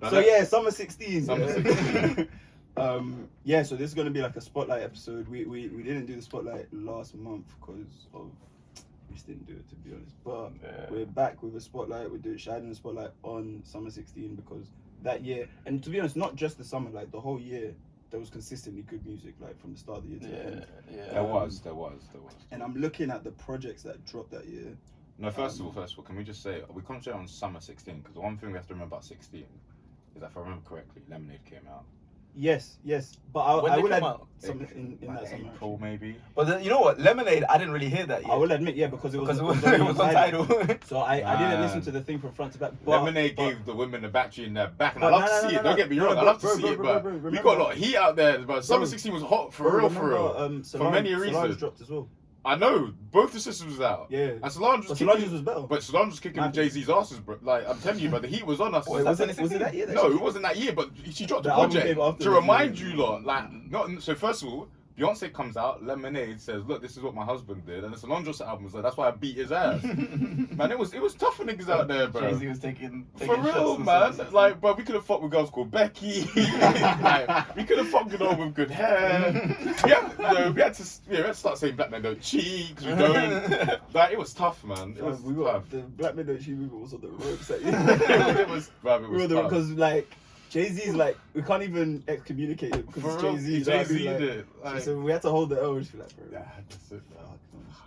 So yeah, summer 16. Summer 16. Yeah, so this is gonna be like a spotlight episode. We didn't do the spotlight last month because of we just didn't do it, to be honest. But we're back with a spotlight. We're shining the spotlight on summer 16 because that year, and to be honest, not just the summer, like the whole year, there was consistently good music, like from the start of the year to the end. Yeah. There was. And I'm looking at the projects that dropped that year. No, first of all, can we just say we concentrate on summer 16 because the one thing we have to remember about 16 is that if I remember correctly, Lemonade came out. Yes, but I will admit something in that summer, April maybe. But then, you know what, Lemonade, I didn't really hear that yet. I will admit, because it was on Tidal. So I didn't listen to the thing from front to back. But, Lemonade gave the women the battery in their back, and I love to see it. Don't get me wrong, I love to see it, but we got a lot of heat out there. But summer 16 was hot for real. For many reasons. Solange dropped as well. I know, both the systems was out. Yeah. And Solange was better. But Solange was kicking Jay-Z's asses, bro. Like, I'm telling you, but the heat was on us. Was it that year? No, it wasn't that year, but she dropped the project to remind you lot. Like, so first of all, Beyonce comes out, Lemonade says, look, this is what my husband did. And the Solange's album was like, that's why I beat his ass. Man, it was tough for niggas out there, bro. Jay-Z was taking for real, man. Like, bro, we could have fucked with girls called Becky. Like, we could have fucked with all with good hair. We had to start saying black men don't cheat, because we don't. Like, it was tough, man. It was tough. The black men don't cheat movement was on the ropes. It was tough. Because, like, Jay-Z's like, we can't even excommunicate it because it's Jay-Z. Jay-Z did. So we had to hold the L and just be like, bro. Yeah, that's it.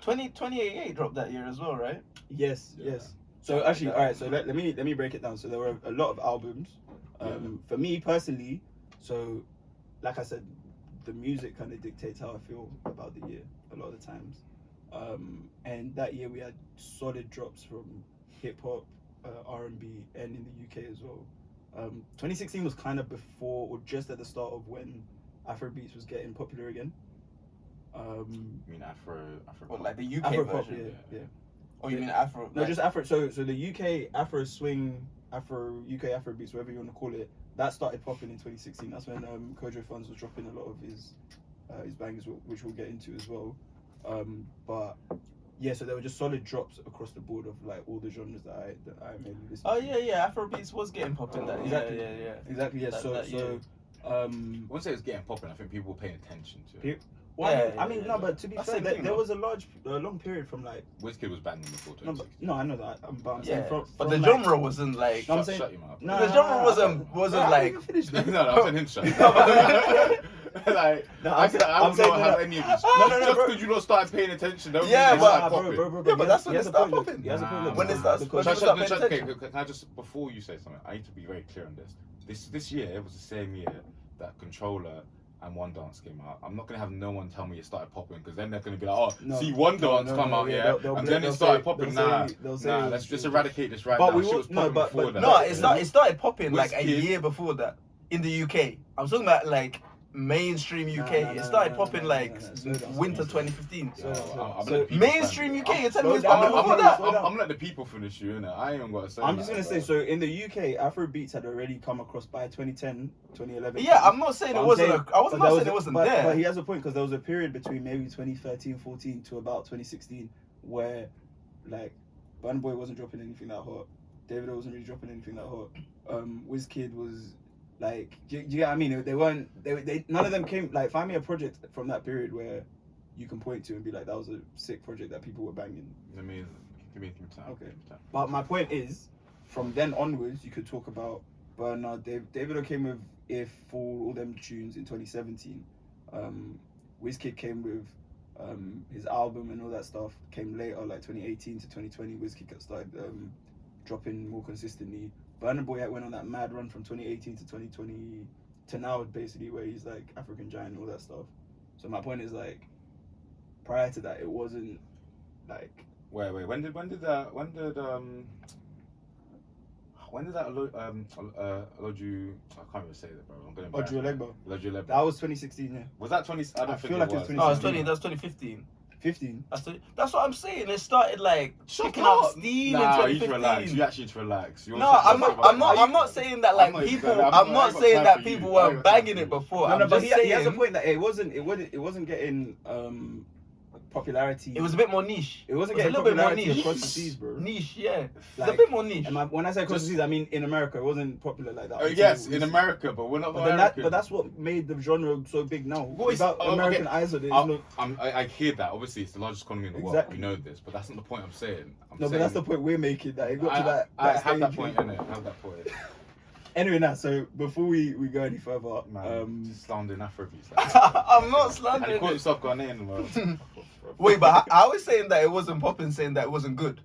2088 dropped that year as well, right? Yes. So actually, alright, so let me break it down. So there were a lot of albums. For me personally, so like I said, the music kind of dictates how I feel about the year a lot of the times. And that year we had solid drops from hip-hop, R&B, and in the UK as well. 2016 was kind of before or just at the start of when Afrobeats was getting popular again. You mean Afro? Well, like the UK Afro version? Yeah. Oh, you mean Afro? No, just Afro. So the UK Afro swing, UK Afrobeats, whatever you want to call it, that started popping in 2016. That's when Kojo Funds was dropping a lot of his bangers, which we'll get into as well. But yeah, so there were just solid drops across the board of like all the genres that I mainly listen to. Oh yeah, Afrobeats was getting popping that. Exactly. Yeah. I wouldn't say it was getting popping. I think people were paying attention to it. But to be fair, there was a long period from like Wizkid was banging before 2016. No, I know that. But I'm saying but the genre wasn't like. Shut your mouth. The genre wasn't like. No, I'm saying him shut. Like, I don't have any of this. Just because you not started paying attention, don't mean it's like popping. Yeah, but that's when it started popping. When it starts popping. Can I just, before you say something, I need to be very clear on this. This year was the same year that Controller and One Dance came out. I'm not gonna have no one tell me it started popping because then they're gonna be like, see One Dance come out, and then it started popping. Let's just eradicate this right now. It started popping like a year before that in the UK. I'm talking about like mainstream UK. It started popping like winter 2015. Mainstream UK. You're telling me it's popping before that? I'm gonna let the people finish you, innit? I ain't got to say. I'm just gonna say, so in the UK, Afrobeats had already come across by 2010, 2011. Yeah, I'm not saying it wasn't. I wasn't saying it wasn't there. But he has a point because there was a period between maybe 2013, 14 to about 2016 where, like, Burna Boy wasn't dropping anything that hot. Davido wasn't really dropping anything that hot. Wizkid was. Like, do you get what I mean? They weren't. They none of them came. Like, find me a project from that period where you can point to and be like, that was a sick project that people were banging. Give me time. Okay. But my point is, from then onwards, you could talk about Burna. Davido came with If, Fall, all them tunes in 2017. Wizkid came with his album and all that stuff came later, like 2018 to 2020. Wizkid started dropping more consistently. Burna Boy went on that mad run from 2018 to 2020 to now, basically, where he's like African Giant and all that stuff. So my point is, like, prior to that, it wasn't like. Wait. When did that Oloju? I can't even say that, bro. I'm gonna. Ojuelegba. Ojuelegba. That was 2016. Yeah. Was that 20? I don't think feel like it was. it's No, it's 20. That's 2015. 15. That's what I'm saying. It started like picking up steam in 2015. You actually need to relax. I'm not saying that like people. I'm not saying that people weren't banging it before. No, but he has a point that it wasn't getting popularity. It was a bit more niche. It wasn't a getting little bit more popularity niche. across the seas, bro. Niche, yeah. Like, It's a bit more niche. When I say across the seas, I mean in America. It wasn't popular like that. Oh yes, in America, but we're not American. But that's what made the genre so big now. What is- Without oh, American okay. eyes, I hear that. Obviously, it's the largest economy in the world. Exactly. We know this, but that's not the point I'm saying. but that's the point we're making. That it got to that. I that have that stage. point in it. Have that point. Anyway, now, so before we go any further, Just slandering Afrobeats. I'm not And he slandering calls it. himself Ghanaian, bro. Wait, but I was saying that it wasn't popping, saying that it wasn't good.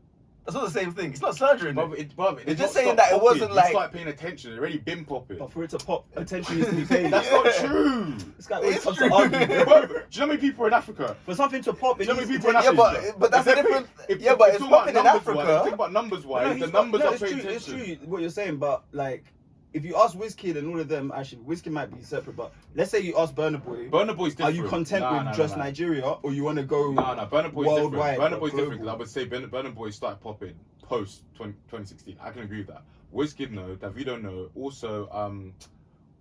That's not the same thing. It's not slandering. It's just saying that it wasn't like. You start paying attention. It's already been popping. but for it to pop, attention needs to be paid. That's not true. This guy always It's comes true. to argue. Bro, do you know how many people are in Africa? For something to pop, Do it you know needs how to many take. people in Africa? but that's a different. Yeah, but it's popping in Africa. Think about numbers No, wise. he's The got- numbers no, are it's paying true, attention. It's true what you're saying, but like, if you ask Wizkid and all of them, actually, Wizkid might be separate, but let's say you ask Burna Boy, Burna Boy's are different. you content with just Nigeria, or you want to go No, Burna Boy's worldwide? different. Burna Boy's global? different because I would say Burna Boy started popping post 2016. I can agree with that. Wizkid no, Davido no. Also,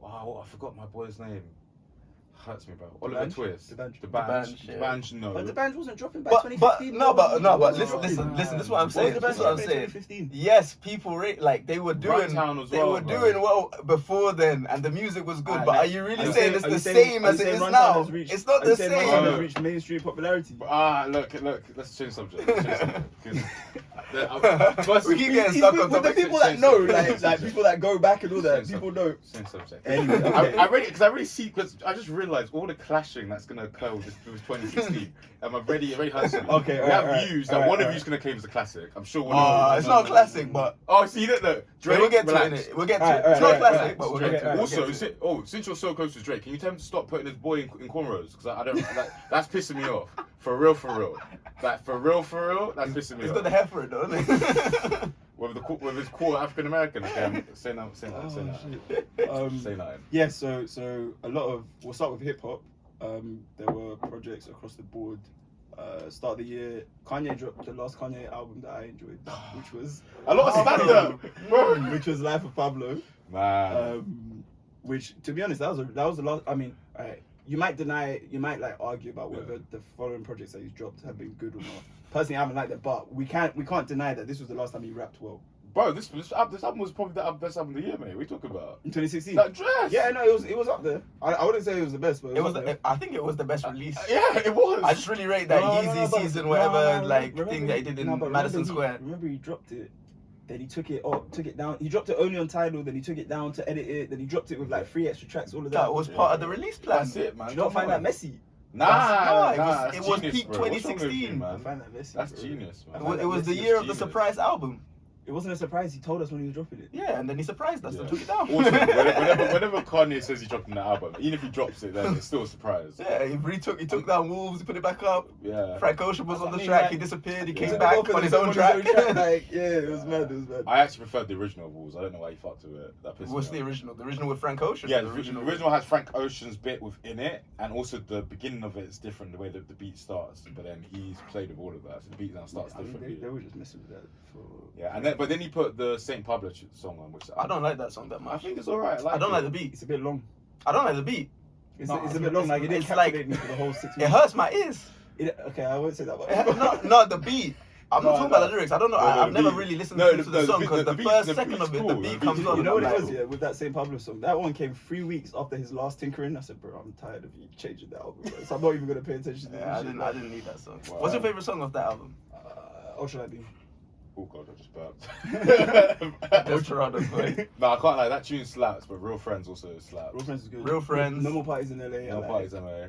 wow, I forgot my boy's name. Hurts me, bro. Oliver D'banj? Twist. D'banj. D'banj, no. But the band wasn't dropping by But 2015. listen. This is what I'm saying. What This was is the what I'm band saying. 2015? Yes, people rate like they were doing. Runtown as They well, were bro. doing well before then, and the music was good. Ah, But yeah. are you really Are you saying it's are the you saying- same are you as it saying is Runtown now? has reached- It's not are you the saying same. Runtown has reached mainstream popularity. Look, let's change subject. Because We keep getting stuck on With the topics. people that know, like people that go back and all that, people know. Same subject. Anyway, okay. I really see because I just realized all the clashing that's gonna occur with 2016. I'm already hustling. Okay, we have alright, views that alright, one of alright. you's gonna claim as a classic. I'm sure one of you. It's not a classic, but Oh, see that though. Drake, we'll get to relax. it. We'll get to Alright, it. It's not alright, classic, alright, but we'll Drake, get to it. alright. We'll Also, get to it. since you're so close to Drake, can you tell him to stop putting his boy in cornrows? Because I don't. That's pissing me off. For real. Like for real. That's pissing me He's off. got the hair for it, though, isn't he? With his core African American. Okay, say that. Say that. Yeah, so a lot of we'll start with hip hop. There were projects across the board. Start of the year, Kanye dropped the last Kanye album that I enjoyed, which was A lot of slander, bro. which was Life of Pablo. Man. Which, to be honest, that was the last. I mean, you might like argue about whether the following projects that he's dropped have been good or not. Personally, I haven't liked it, but we can't deny that this was the last time he rapped well. Bro, this album was probably the best album of the year, mate. What are you talking about? In 2016. That dress. Yeah, no, it was up there. I wouldn't say it was the best, but It was. up there. I think it was the best release. Yeah, it was. I just really rate that Yeezy but- season, whatever, no, like remember thing that he did in but Madison remember Square. Remember he dropped it, then he took it down. He dropped it only on Tidal, then he took it down to edit it, then he dropped it with like 3 extra tracks, all of that. That was part of the release plan. That's it, man. Do you not find that messy? Nah, it that's was genius, peak bro. What's wrong with 2016. you, I man? find that messy. That's bro. genius, man. It was the That's year of the genius. surprise album. It wasn't a surprise. He told us when he was dropping it. Yeah, and then he surprised us and took it down. Also, whenever Kanye says he's dropping the album, even if he drops it, then it's still a surprise. Yeah, he took down Wolves, he put it back up. Yeah. Frank Ocean was on the I mean, track, like- he disappeared, he Yeah. came Yeah. back on his own track. Like, yeah, it was mad. I actually preferred the original Wolves. I don't know why you fucked with it. That pissed What's me the off. original? The original with Frank Ocean? Yeah, the original has Frank Ocean's bit within it, and also the beginning of it is different, the way that the beat starts. But then he's played with all of that, so the beat now starts I mean, differently. they were just messing with that. Yeah, but then he put the Saint Pablo song on, which I don't like that song that I much. think it's alright. I don't like the beat. It's a bit long. I don't like the beat. It's No, a bit long. Like it didn't it's like- captivate me for the whole 6 It minutes. hurts my ears. Okay, I won't say that. But No, the beat. I'm not No, talking no. about the lyrics. I don't know. No, I've the never beat. really listened No, to the the song beat- because the the beat- first the second beat's of it, cool. the The beat beat- comes on. you know what I'm it like, was, yeah, with that St. Pablo song? That one came 3 weeks after his last tinkering. I said, bro, I'm tired of you changing that album, bro. So I'm not even gonna pay attention to Yeah, this I shit. didn't need that song. Wow. What's your favorite song of that album? Ultra Light Beam. Oh god, I just burped. Ultra boy. No, I can't lie. That tune slaps, but Real Friends also slaps. Real Friends is good. Real Friends. No More Parties in LA. No Parties, MA.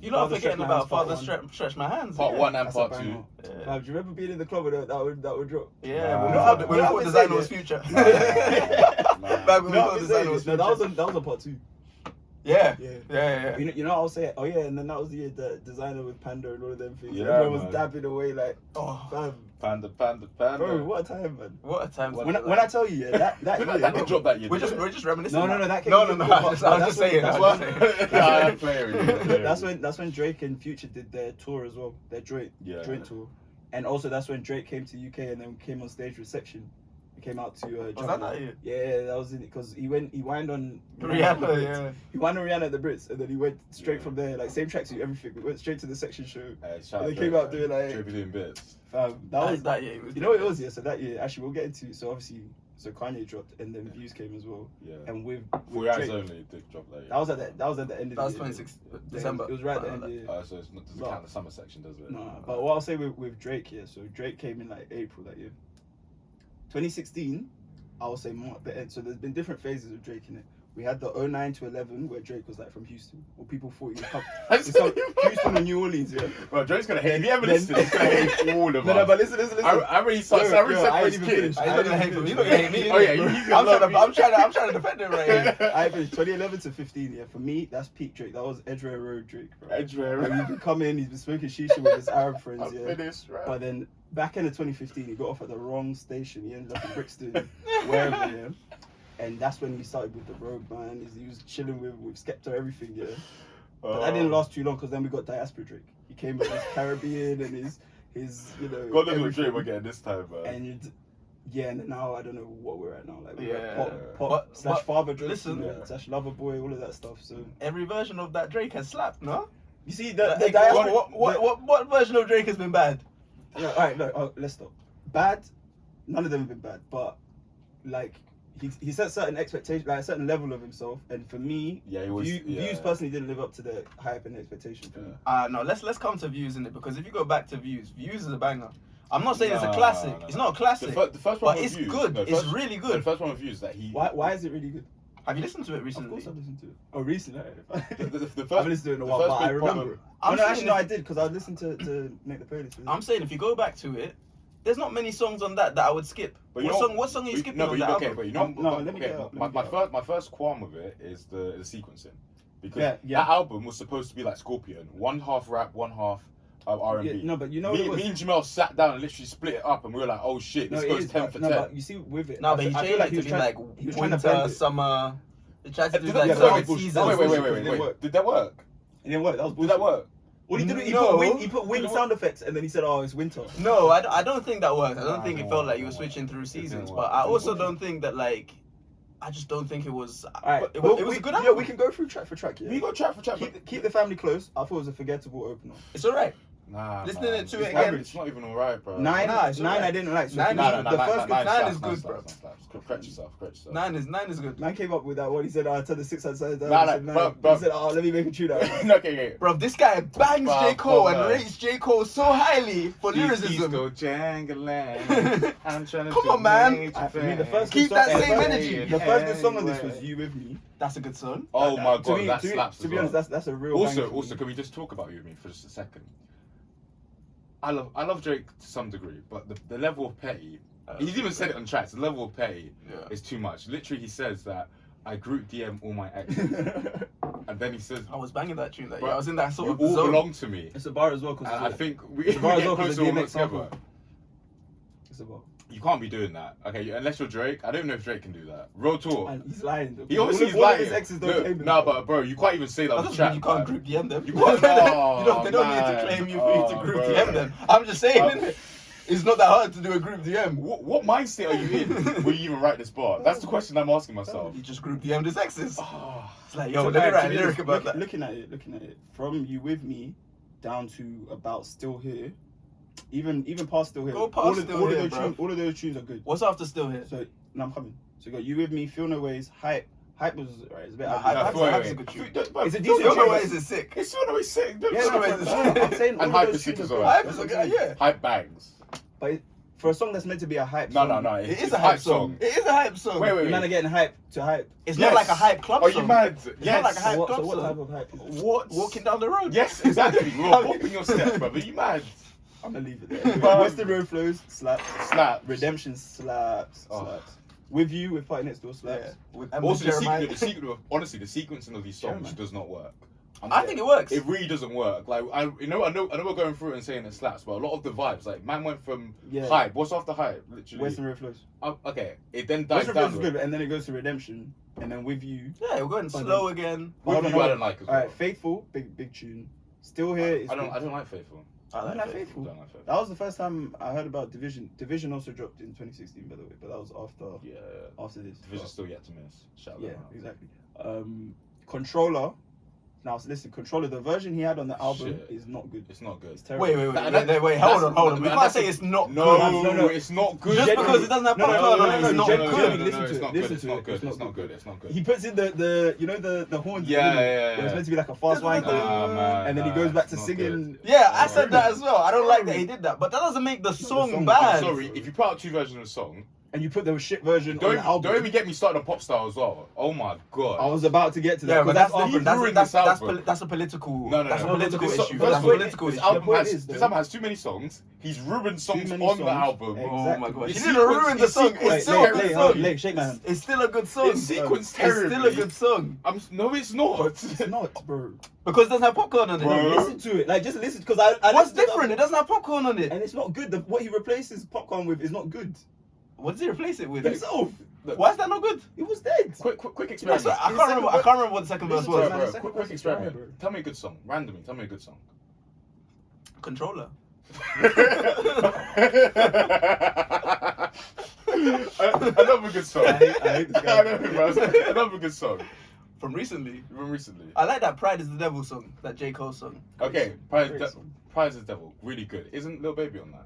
You know, I'm Father forgetting Stretch My about Hands, Part Father One. Stretch My Hands. Part yeah. 1 and That's a Part banger. 2. Yeah. Do you remember being in the club when that would drop? Yeah, Nah. when No, we thought no, Designer I'm was saying Future. Nah. Back when we No, thought I'm Designer saying was this. No, Future. that was on part 2. Yeah. Yeah. You know, I'll say, oh yeah, and then that was the year that Designer with Panda and all of them things. Yeah, Everyone was man. dabbing away like, Oh, fam. Panda. Bro, what a time, man. what a time. When I tell you, yeah, that year. That did drop that year. We're didn't just it? reminiscing. No, now. that came. No. I was just saying. That's I was when- just saying. Yeah, I'm playing. That's when Drake and Future did their tour as well, their joint Yeah. tour, and also that's when Drake came to UK and then came on stage with Section. He came out to Was Jump that It. year? Yeah, that was it because he whined on Rihanna, yeah. He whined on Rihanna at the Brits, and then he went straight Yeah. from there, like same tracksuit, everything. We went straight to the section show. Shout And out they came Drake, out doing like Drake be doing bits. that was that year. you know what it was, yeah. So that year, actually, we'll get into. So obviously, so Kanye dropped, and then Views came as well. Yeah. And with For Eyes Drake, Only did drop that year. that was at the end of That was the year. 26 Yeah, December. It was right at the end of the year. So it's not doesn't count the summer section, does it? No, but what I'll say with Drake, yeah. So Drake came in like April that year. 2016, I will say more the end. So there's been different phases of Drake in it. We had the 09 to 11 where Drake was like from Houston, or people thought he was from Houston or New Orleans, yeah. Bro, Drake's gonna hate. If you ever listen, he's gonna hate all of us. No, but listen. I already said for his even kid. finished. He's not gonna hate me. He's not gonna hate me. Oh yeah, he's gonna love me. I'm trying to defend him right here. I finished 2011 to 15. Yeah, for me, that's peak Drake. That was Edgware Road Drake, bro. Edgware Like, he's been coming, he's been smoking shisha with his Arab friends, I'm yeah. finished, right? But then back in 2015, he got off at the wrong station. He ended up in Brixton, wherever, yeah. And that's when he started with the Road Man. He was chilling with Skepta, everything, yeah. But that didn't last too long because then we got Diaspora Drake. He came with his Caribbean and his you know. God knows what everything. Drake we're getting this time, man. And yeah, and now I don't know what we're at now. Like we're at Yeah. pop slash But Father Drake, listen. yeah, slash Lover Boy, all of that stuff. So Every version of that Drake has slapped, no? you see The the Diaspora. what version of Drake has been bad? Yeah, all right, look, let's stop. Bad, none of them have been bad, but like he set certain expectations, like a certain level of himself, and for me, Yeah, he was. Views personally didn't live up to the hype and expectation for me. No, let's come to Views in it, because if you go back to Views is a banger. I'm not saying it's a No, classic. no, It's no. not a classic. The first one but with it's Views, good. no, It's first- really The good. first one with Views that he. Why is it really good? Have you listened to it Of recently? course I've listened to it. Oh, recently. The I haven't listened to it in a the while, first but I big remember. problem- Oh, no, saying actually, no, if- I did because I listened to make the playlist. with it. I'm saying if you go back to it, there's not many songs on that I would skip. But you What know- song are you skipping No, on but that okay, album? but you know, No, let me okay, get out, my, let me my get first my first qualm with it is the sequencing, because Yeah. that album was supposed to be like Scorpion, one half rap, one half R&B. Yeah, no, but you know what me, it was? me and Jamel sat down and literally split it up, and we were like, "Oh shit, this it goes is, 10 but- for no, 10." but you see, with it, No, but he I feel changed like it he to was be trying, like he was trying to winter, blend it. summer. He tried to do Did like that- that was certain bullshit. seasons. That was wait, bullshit. It didn't work. Did that work? It didn't work. That was Did bullshit. that work? What he did, No. he put wind sound effects, and then he said, "Oh, it's winter." No, I don't think that worked. I don't Nah, think it no, felt like you no, were switching through didn't seasons. work. But I It also didn't don't think that like. I just don't think it was. All right, It was a good album. Yeah, we can go through track for track. Yeah, We got track for track. keep the family close. I thought it was a forgettable opener. It's alright. Nah, Listening man. to It's it not- again. It's not even alright, bro. Nine, it's nine, alright. I didn't like. So Nine for is- me, the first nine slaps, is good, slaps. Correct yourself. Nine is good. man came up with that one. He said, "I turned the 6 outside down." Nah, He said, nah, "Nine." bro. He said, "Oh, let me make a tune out." of it." Okay. Bro, this guy bangs Bro, J. Cole come and on. rates J. Cole so highly for lyricism. Go jangling. I'm trying to Come on, man. For me, the first Keep good that song- same the first- energy. The first good song on this was "You With Me." That's a good song. Oh my To god, me- that to me- slaps To as be well. honest, that's a real. banger for Also, me. can we just talk about You and Me for just a second? I love Drake to some degree, but the level of petty. He's even said it on tracks. The level of petty is too much. Literally, he says that I group DM all my exes, and then he says, I was banging that tune that Bro, year. I was in that sort "You of all zone. belong to me." It's a bar as well And because I think we It's a bar as get well 'cause closer the when we're DMX sample. together. it's a bar. You can't be doing that, okay? Unless you're Drake. I don't know if Drake can do that. Real talk. And he's lying. Though. He obviously is all of lying. his exes don't claim him. No, but bro, you can't even say that That on doesn't chat. mean you can't man. group DM them. You can't- They don't need to man. claim you for you to Oh, group bro. DM them. I'm just saying, Um, innit? It's not that hard to do a group DM. What mindset are you in when you even write this bar? That's the question I'm asking myself. You just group DM'd his exes. Oh, It's like, yo, So, let me alright, write to a be lyric honest, about that. looking at it, from You With Me down to about Still Here, even past Still Here. Go past all of, Still all of Here, those bro. tunes, all of those tunes are good. What's after Still Here? So no, I'm coming. So you got You With Me, Feel No Ways, Hype. Hype was right. It's a bit. Nah, hype. Hype's wait, a wait. good tune. It's a Feel decent No tune. Ways is sick. It's one way sick. Yeah, Feel No Ways is I'm saying all And of Hype those is sick tunes as are well. good. Hype is a good, yeah. Hype bangs. But for a song that's meant to be a hype No, song, no. It is It's a hype song. It is a hype song. Wait, wait, You man are getting hype to hype. It's Yes. not like a hype club Are song. you mad? It's Yes. not like a hype So club what song. type of hype is it? What? Walking down the road. Yes, exactly. We're bopping your steps, brother. You mad? I'm gonna leave it there. Anyway, Um, Western Road Flows slaps. Slap. Redemption slaps. Oh. Slaps. With You, with Party Next Door slaps. Yeah. With Also, Jeremiah. the sequencing of these songs Jeremiah. does not work. I think it works. It really doesn't work. Like I know we're going through it and saying it slaps, but a lot of the vibes, like man went from Yeah. hype. What's after hype? Literally. Western Road Flows. Okay, it then dies Western Road down. Flows is good, and then it goes to Redemption, and then With You. Yeah, we're going But slow again. With Hold on, You, I hold don't like as All well. right, Faithful, big tune. Still Here is I don't good. I don't like Faithful. I like Faithful. Don't like Faithful. That was the first time I heard about Division. Division also dropped in 2016, by the way, but that was after this. Division's still yet to miss. Shout Yeah, them out. exactly. Controller. Now listen, Controller. The version he had on the album Shit. is not good. It's not good. It's terrible. Wait, hold on. We can't say it's not good. No, it's not good. Just because it doesn't have popcorn on it, it's not good. It's not good. It's not good. He puts in the you know the horns. Yeah. Where it's meant to be like a fast wine thing, and then he goes back to singing. Yeah, I said that as well. I don't like that he did that, but that doesn't make the song bad. I'm sorry, if you put out two versions of a song, and you put the shit version on the album. Don't even get me started on pop style as well. Oh my god. I was about to get to that. Yeah, but that's a political No, that's a no. political This issue. first That's a of all, political this issue. album has too many songs. He's ruined songs on the album. Exactly. Oh my god. He His didn't ruin the song. sequence- It's still a good song. Late, shake my hand. It's still a good song. It's sequenced It's terribly. still a good song. No, it's not. It's not, bro. Because it doesn't have popcorn on it. Bro. Listen to it. Like, just listen, because I What's listened to the different? It doesn't have popcorn on it. and it's not good. What he replaces popcorn with is not good. What does he replace it with? Himself. Why is that not good? It was dead. Quick experiment. I can't remember what the second verse Listen to was. it, man. Bro, quick experiment. Tell me a good song. Randomly, tell me a good song. Controller. Another good song. I hate this guy. Another good song. From recently. Ah, I like that Pride is the Devil song, that J. Cole song. Okay, Great Pride song. is the Devil. Really good. Isn't Lil Baby on that?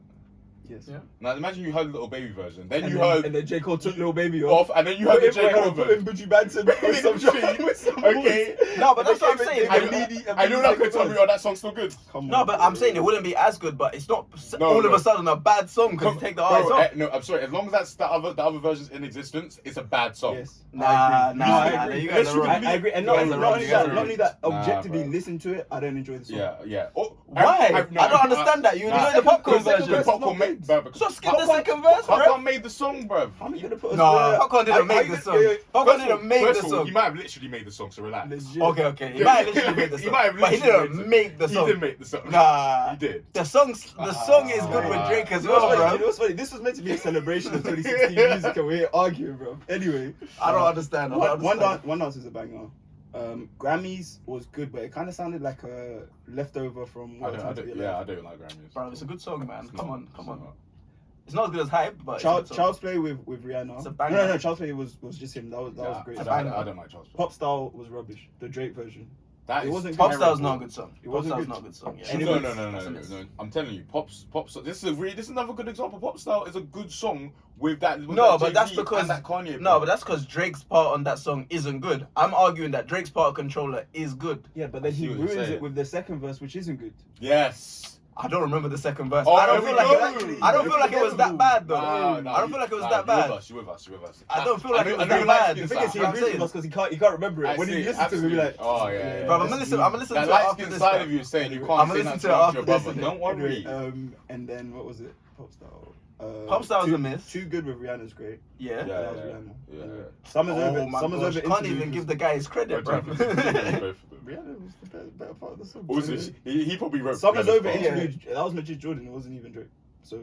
Yes. Yeah. Now imagine you heard the Little Baby version, then And you then, heard and then J. Cole took Lil Baby off. and then you heard the J. Cole Put in version. Buju Banton with some shit. With some Okay. No, but that's what I'm saying. I know that could tell me, oh, that song's still good. Come No, on, but bro. I'm saying it wouldn't be as good, but it's not No, all of no. a sudden a bad song because you take the eyes Bro, off. no, I'm sorry. As long as the other version's in existence, it's a bad song. Yes. Nah, I agree. nah, You you guys guys are are wrong. wrong. I agree. And You not guys are only wrong, you guys that, are not wrong. only that, Nah, objectively bro. listen to it, I don't enjoy the song. Yeah. Oh, Why? I don't understand that. You enjoy the popcorn second version. verse- Popcorn made, bruv. So skip the second verse, bro. Popcorn made the song, bruv. How am I gonna put a No, square- Popcorn didn't make the song. Popcorn didn't make the First of all, song. he might have literally made the song, so relax. Legit. Okay. He might have literally made the He song. might have But he literally didn't make the He song. didn't make the song. Nah. He did. The song is good with Drake as You know what's well, funny? You know bro. what's funny? This was meant to be a celebration of 2016 music, and we're here arguing, bro. Anyway, I don't understand. One Dance is a banger. Grammys was good, but it kind of sounded like a leftover from. I What Time to Be don't Alive. like Grammys. Bro, it's a good song, man. It's Come not, on. it's not. It's not as good as Hype, but it's a good song. Child's Play with Rihanna. It's a banger. No, Child's Play was just him. That was great. It's a banger. I don't like Charles. Pop Style was rubbish. The Drake version. That It is wasn't Pop good. Style's not a good song. It Pop wasn't Style's good. not a good song. Yeah. And it No, was- no. I'm telling you, pop. This is another good example. Pop Style is a good song with that. No, but that's because and that Kanye. No, but that's because Drake's part on that song isn't good. I'm arguing that Drake's part of Controller is good. Yeah, but then I he see what you're ruins saying. it with the second verse, which isn't good. Yes. I don't remember the second verse. Oh, I don't there feel we like go. it, I don't feel like it was that bad though. Nah, I don't feel like it was that You're bad. with us. I don't feel like it was that you bad. the The The thing is, he I'm agrees saying. with us because he can't remember it. When he listens to it, he'll be like, oh yeah. Bro, I'm gonna listen That to it light after skin this. side bro. of you is saying you Anyway, can't I'm say gonna that listen to to it your after brother. this, Don't worry. Anyway, and then what was it? Pop Style. Pop Style was Too- a miss. Too Good with Rihanna's great. Yeah. Yeah. That was Rihanna. Yeah. Summer's Oh over. my Summer's gosh, over. can't interlude even was- give the guy his credit, bro. Both of them. Rihanna was the better part of the song. Also, he probably wrote. Summer's Rihanna's over. part. Interlude. That was Majid Jordan. It wasn't even Drake. So,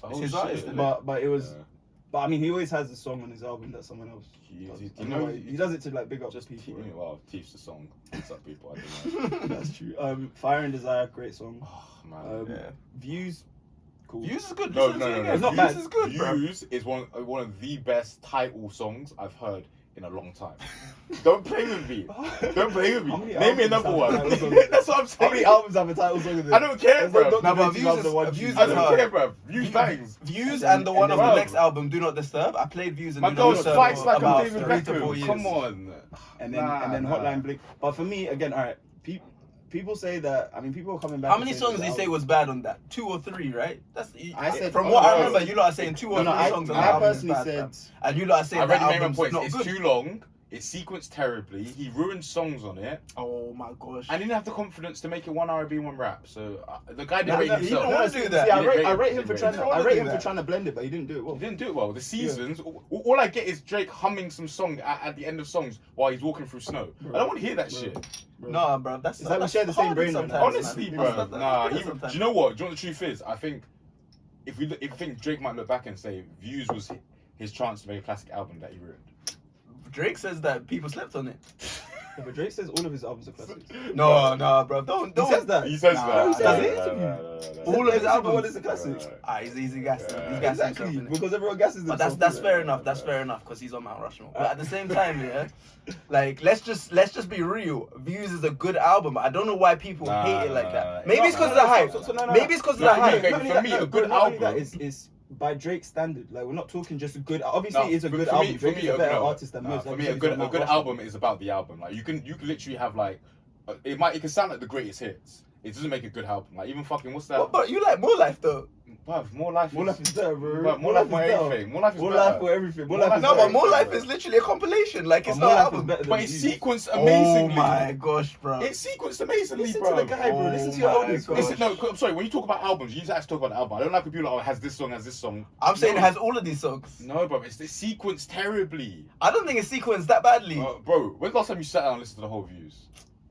It's his shit. artist, isn't it? but it was. Yeah. But I mean, he always has a song on his album that someone else. He- does. he- I you don't know, know why- he does it to like big up Just people. people. Well, Thief's the song. What's up, people? I don't know. That's true. Fire and Desire, great song. Oh man. Yeah. Views, cool. Views is good. No, Listen no, to it no, again. no. It's not Views bad. is good, bro. Views is one of the best title songs I've heard in a long time. Don't play with me. Don't play with How me. many Name me albums another have one. titles on it? That's what I'm How saying. many albums have a title song in it? I don't care, bro. No, but Views is Views I is don't hard. care, bro. Views bangs. Views And and the one then- of the bro. next album, Do Not Disturb. I played Views and My Do girl Not Disturb fights like about I'm David 3 to 4 Beckham. years. Come on. And then Hotline Bling. But for me, again, all right. People say that. I mean, people are coming back. How and many saying songs that did you the say was bad on that? 2 or 3, right? I said- from oh, what I no. remember, you lot are saying 2 or 3 songs on the I album is personally bad, said. fam. And you lot are I saying that already made my album's point. not It's good. too long. It's sequenced terribly. He ruined songs on it. Oh my gosh. And he didn't have the confidence to make it one R&B, one rap. So the guy Nah, didn't rate he himself. don't wanna do that. See, I He rate, didn't I rate him he for didn't trying. rate To, him. I rate him do for that. trying to blend it, but he didn't do it well. He didn't do it well. The seasons, all I get is Drake humming some song at the end of songs while he's walking through snow. Bro. I don't want to hear that Bro. shit. Bro. No, bro, that's It's like we that's share the same hard brain right now. sometimes, Honestly, man. bro. That's Nah, hard do sometimes. you know what? Do you know what the truth is? I think if you think Drake might look back and say Views was his chance to make a classic album that he ruined. Drake says that people slept on it. Yeah, but Drake says all of his albums are classics. No, bro. Don't. He says that. He says Nah, that. he says it. All of his Every single albums. one is a classic. He's gassing. He's gassing Exactly, himself, innit? because everyone gasses But themselves. that's fair enough. That's fair enough because he's on Mount Rushmore. But at the same time, yeah, like let's just be real. Views is a good album. I don't know why people hate it like that. Maybe it's because of the hype. Maybe it's because of the hype. For me, a good album is by Drake's standard. Like, we're not talking just a good. Obviously, it's a good for album. me, Drake is a better artist than most. For me, a good album is about the album. Like you can literally have like it can sound like the greatest hits. It doesn't make a good album. Like even fucking what's that? But you like More Life though. Bruv, More Life is better, bro. Bruv, More Life for everything. More Life is More better. Life for everything. More Life is No, better. but More Life is literally a compilation. Like it's not an album. But it's sequenced amazingly. Oh my gosh, bro. It's sequenced amazingly, Listen bro. to the guy, bro. Listen to your Oh my oldest. gosh. Listen, no, I'm sorry. When you talk about albums, you need to actually talk about the album. I don't like when people are like, oh, it has this song. I'm saying No. it has all of these songs. No, bro, it's sequenced terribly. I don't think it's sequenced that badly. Bro, when's the last time you sat down and listened to the whole views?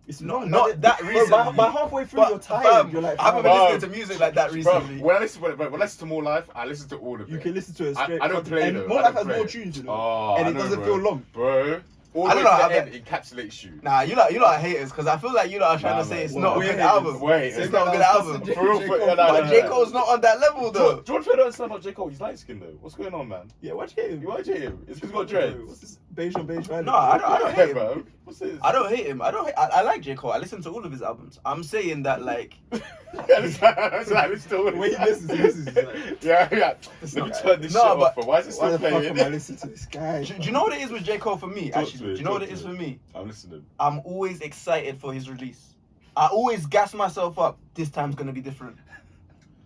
It's not like that bro, recently. by halfway through, you're tired. You're like, I haven't fam, been listening to music like that recently. Bro, when I listen to More Life, I listen to all of it. you can listen to it straight. I don't play and them. More I Life don't has play more it. tunes, you know, Oh, and I it know, doesn't bro. feel long. Bro, all I the don't way know, to I the end encapsulates you. Nah, you lot are haters because I feel like you lot are trying to say it's not a good album. Wait, It's not a good album. For real, But J. Cole's not on that level though. George Floyd don't understand about J. Cole. He's light skinned though. What's going on, man? Yeah, watch him. You watch him? It's because he's got dreads. What's this beige on beige violence? No, I don't hate him. bro. What's this? I don't hate him. I like J. Cole. I listen to all of his albums. I'm saying that like I listen to all of When he it. listens, he's like, Yeah. It's Let me not- turn this No, shit off. but- Bro. Why is it why still the fuck playing? am I listening to this guy? do you know what it is with J. Cole for me? Talk Actually, to me, do you know what talk it is to for me. me? I'm listening. I'm always excited for his release. I always gas myself up. This time's gonna be different.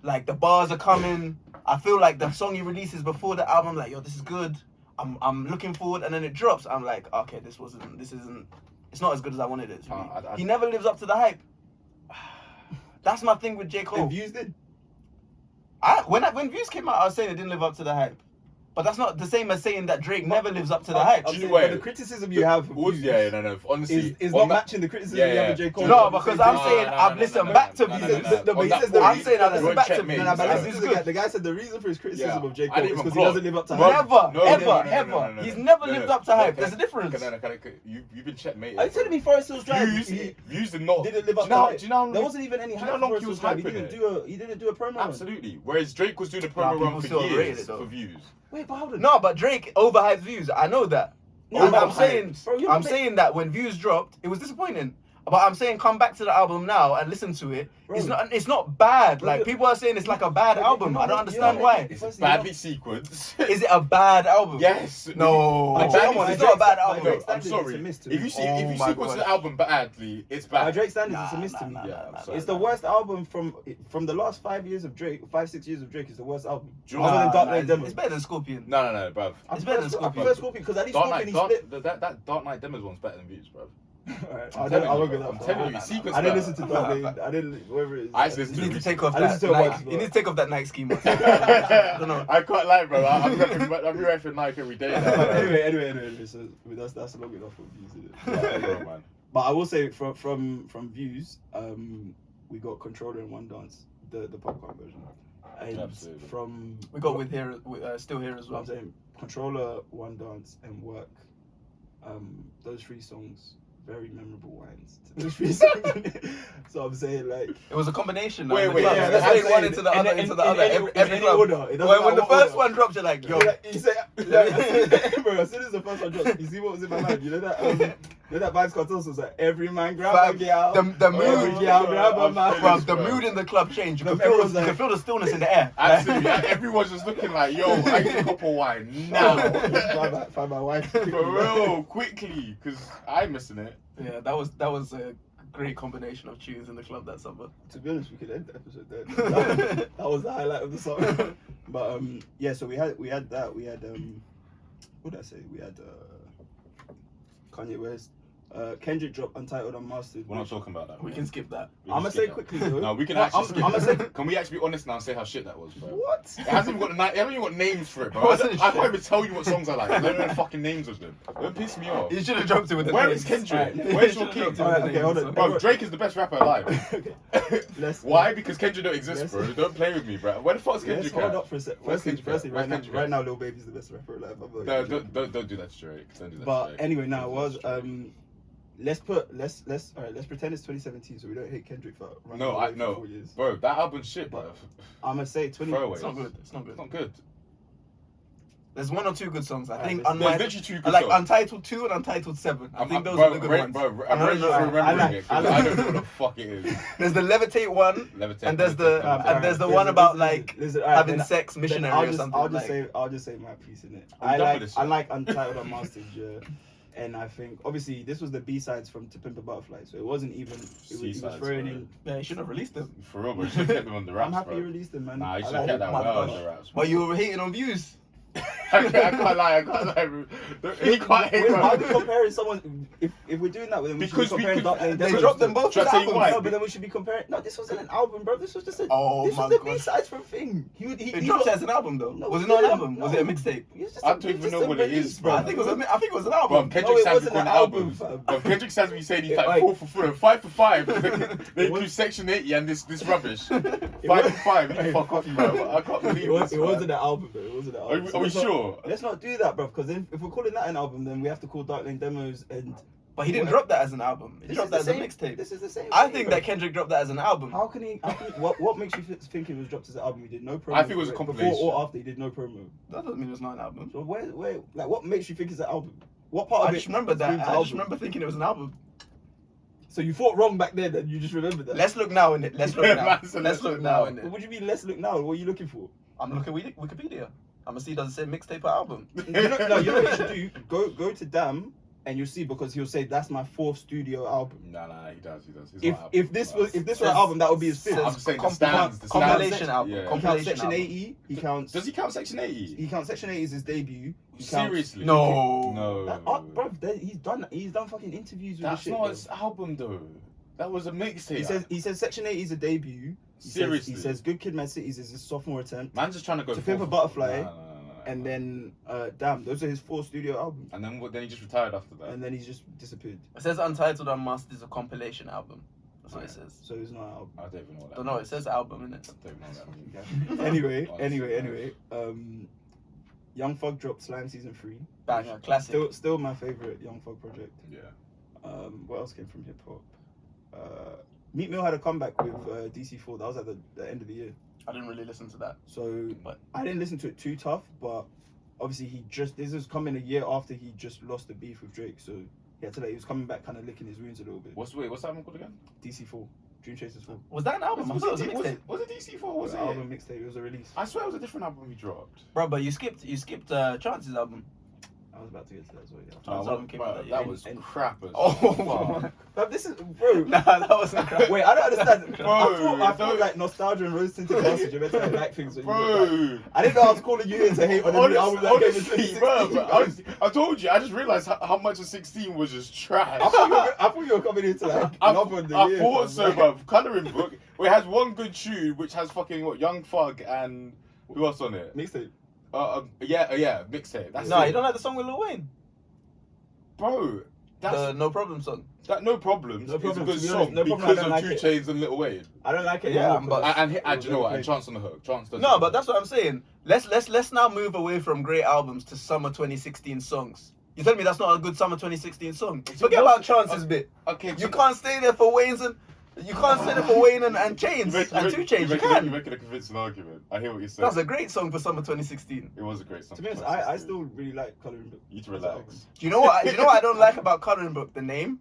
Like the bars are coming. I feel like the song he releases before the album, like yo, this is good. I'm looking forward, and then it drops. I'm like, okay, this isn't. It's not as good as I wanted it to be. He never lives up to the hype. That's my thing with J. Cole. And Views did. When Views came out, I was saying it didn't live up to the hype. But that's not the same as saying that Drake never lives up to the hype. But the criticism you have for Views no. Honestly, is not matching the criticism you have of J. Cole. No, because I'm saying I've listened back to Views. I'm saying I've listened back to me. Views. No, but This listen is to the guy. good. The guy said the reason for his criticism Yeah. of J. I Cole didn't is even because he doesn't live up to hype. Never. He's never lived up to hype. There's a difference. You've been checkmated. Are you telling me Forest Hills Drive Views did not. didn't live up Do to you know- hype? do you know how There long- wasn't even any do you hype know how for long Forest he was Hills Drive. hyping He didn't do a promo. Absolutely. Whereas Drake was doing the Nah, promo people run still for rate years it, though. for Views. Wait, but hold on. No, but Drake overhyped Views. I know that. No, I'm but saying, bro, you're I'm not saying that when Views dropped, it was disappointing. But I'm saying, come back to the album now and listen to it. Bro. It's not bad. Bro, Like people are saying, it's like a bad Bro, album. you're I don't not- understand you're why. not- It's badly sequenced. Is it a bad album? Yes. No. Like, Come on, it's not a bad album. Drake's I'm standards, sorry. it's a miss to If me. you see, Oh if you my sequence gosh. the album badly, it's By bad. Drake's standards, it's a Nah, miss to me. Yeah, I'm sorry. It's the worst album from the last 5 years of Drake. 5-6 years of Drake is the worst album. Do you know Other what- than Dark Knight it's Demo. better than Scorpion. No, bruv. It's better than I Scorpion. prefer Scorpion because at least Dark Scorpion Knight, he split. that Dark Knight Demos one's better than Views, bruv. Alright, I'm I telling don't you, get that. I'm far. telling you, sequence I didn't better. listen to Dark Knight. I didn't. Whatever it is. I just listened You to need it. to take off I that. listen to it once, Nike. bro. You need to take off that Nike scheme. I don't know. I can't lie, bro. I'm repping Nike every day. Anyway. So that's long enough of Views. Isn't it? Yeah, man. But I will say from Views, we got Controller and One Dance, the popcorn version, and Absolutely. from We got Still Here as what I'm well. saying, Controller, One Dance, and Work. Those 3 songs, very memorable wines. Those 3 songs. So I'm saying like. It was a combination. Wait, in the wait, club. yeah, Let's that's say what one I'm into the saying. other, In into the other. any Every club. order. It doesn't When the matter what first order. one drops, you're like, yo. You say, bro, as soon as the first one dropped, you see what was in my mind? You know that Vibes Cartel was like, every man grab a gal. The Every mood, gal grab a man. Bruv, the mood in the club changed. You Everyone's can like- feel the stillness in the air. Absolutely. Everyone's just looking like, yo, I need a cup of wine now. Find my wife. For real, quickly, because I'm missing it. Yeah, that was a great combination of tunes in the club that summer. To be honest, we could end the episode there. That was the highlight of the song. But yeah, so we had that. We had what did I say? We had Kanye West. Kendrick dropped Untitled Unmastered. We're not talking about that. We can skip that. I'm gonna say quickly though. No, we can No, actually I'm skip gonna that. say. Can we actually be honest now and say how shit that was, bro? What? It hasn't even got names for it, bro. Wasn't I can't shit. even tell you what songs I like. I don't know the fucking names of them. Don't piss me off. You should have dropped it with the Where names. is Kendrick? Alright, Where's you your should've king? dropped it with Alright, the okay, hold names. on. Bro, Drake is the best rapper alive. Okay. Why? Because Kendrick don't exist, Let's- bro. Don't play with me, bro. Where the fuck's Let's Kendrick hold at? up for a sec. Where's Firstly, Kendrick at? Where's Kendrick right at? now, Lil Baby's the best rapper alive. I'm not No, joking. don't do that to Drake. Don't do that to But Drake. anyway, now Don't it do that was to Drake. let's pretend it's 2017, so we don't hate Kendrick for running No, away I for know, 4 years. bro. That album's shit, bro. I'm gonna say 20. Throwaways. It's not good. It's not good. It's not good. There's one or two good songs. I think there's literally 2 good like songs. Untitled 2 and Untitled 7. I think those are the good ones. Bro, I'm ready for remembering it. 'Cause I don't know what the fuck it is. There's the Levitate one, Levitate, and there's the one about having sex, missionary or something. I'll just say my piece in it. I'm done with this I shit. like Untitled Unmastered, yeah. And I think obviously this was the B-sides from To Pimp a Butterfly, so it wasn't even. It was C-sides, throwing bro. in. Yeah, you should have released them. For real, bro. You should have kept them on the raps, I'm happy bro. you released them, man. Nah, you should I have kept that my well on gosh. the raps. But you were hating on views. I can't lie, bro. He can't hate, Why are we bro. comparing someone? If we're doing that, then we Because should be we comparing could- Dark Lane They Demos dropped to- them both Should I as tell you albums. why? No, but then we should be comparing. No, this wasn't an album, bro. This was just a. Oh this my was the gosh. B-sides from thing. He It dropped as an album though. No, Was it it not an didn't. album? Was it a mixtape? I don't even know what it is, bro. I think it was an Bro, album. Kendrick No, it Says wasn't recording an album, albums. fam. Bro, Kendrick Says me saying he's like Like- 4 for 4, 5 for 5. They It do was- Section 80 and this rubbish. 5 was- for 5. You fuck off, bro. I can't believe this. It wasn't an album, though. It wasn't an Are album. we So let's not- sure? Let's not do that, bro. Because if we're calling that an album, then we have to call Dark Lane Demos and. But he didn't drop that as an album. He This dropped is that as the a same- mixtape. This is the same. I thing, think bro. that Kendrick dropped that as an album. How can he? What makes you think it was dropped as an album? He did no promo. I think it was a for compilation. Before or after, he did no promo. That doesn't mean it's not an album. So where, like, what makes you think it's an album? What part of I it? just remember that. screams I just album? remember thinking it was an album. So you thought wrong back then, and you just remembered that. Let's look now in it. Let's look now. Man said Let's look now in it. What would you mean? Let's look now. What are you looking for? I'm looking at Wikipedia. I'm gonna see does it say mixtape or album. You know what you should do? Go to Damn, and you'll see, because he'll say that's my 4th studio album. Nah, he does. It's not If this was an album, that would be his 5th. I'm saying the stands. Compilation album. Yeah. He counts Compilation Section album. 80. He counts. Does he count Section 80? He counts Section 80 as his debut. He counts, Seriously? No. No. bro, he's done fucking interviews with That's this shit. not bro. his album, though. That was a mixtape. He says Section 80 is a debut. Seriously? He says Good Kid, Mad Cities is his sophomore attempt. Man's just trying to go To full Pimp a for- Butterfly, No. And then Damn, those are his 4 studio albums. And then he just retired after that. And then he's just disappeared. It says Untitled Unmastered is a compilation album. That's what it says. So it's not an album. I don't even know what that Don't know. It means. says album, innit? I don't know what that means. Anyway. Young Thug dropped Slime Season 3. Banger, classic. Still my favorite Young Thug project. Yeah. What else came from hip hop? Meat Mill had a comeback with DC4. That was at the end of the year. I didn't really listen to that. So But I didn't listen to it too tough, but obviously this is coming a year after he just lost the beef with Drake. So he was coming back, kind of licking his wounds a little bit. What's that album called again? DC4, Dream Chasers 4. was that an album? I thought it was a mixtape. Was it DC4? It Was was it? an album mixtape. It was a release. I swear it was a different album he dropped. Bro, but you skipped Chance's album. I was about to get to that as well. Yeah. Chance album came out that year. That was crap as Oh. fuck. But this is, bro. Nah, that wasn't crap. Wait, I don't understand. Bro, I thought don't- like nostalgia and rose tinted glasses. You're meant to like things. When you look Bro. back. I didn't know I was calling you in to hate on every album that came in Honestly, 2016. bro. I told you. I just realized how much of 16 was just trash. I thought you were coming into like another of the I year. thought fam. so, bro. Coloring Book. It has one good tune, which has fucking Young Thug and who else on it? Mixtape. Yeah, mixtape. That's No, it. you don't like the song with Lil Wayne? Bro. That's The No Problem song. that No Problems. No is a Problem, good to be song honest, No Problem, I because don't of like 2 it. Chainz and Lil Wayne. I don't like it. Yeah, yeah, but- And it do was you know what? overplayed. And Chance on the Hook. Chance does. No, but that's what I'm saying. Let's now move away from great albums to summer 2016 songs. You tell me that's not a good summer 2016 song? Forget about Chance's bit. Okay. You can't stay there for Wayne's and Chains and 2 Chainz. You You're can. making a convincing argument. I hear what you're saying. That's a great song for summer 2016. It was a great song. To be honest, I still really like Coloring Book. You need to relax. Do you know what? I don't like about Coloring Book? The name.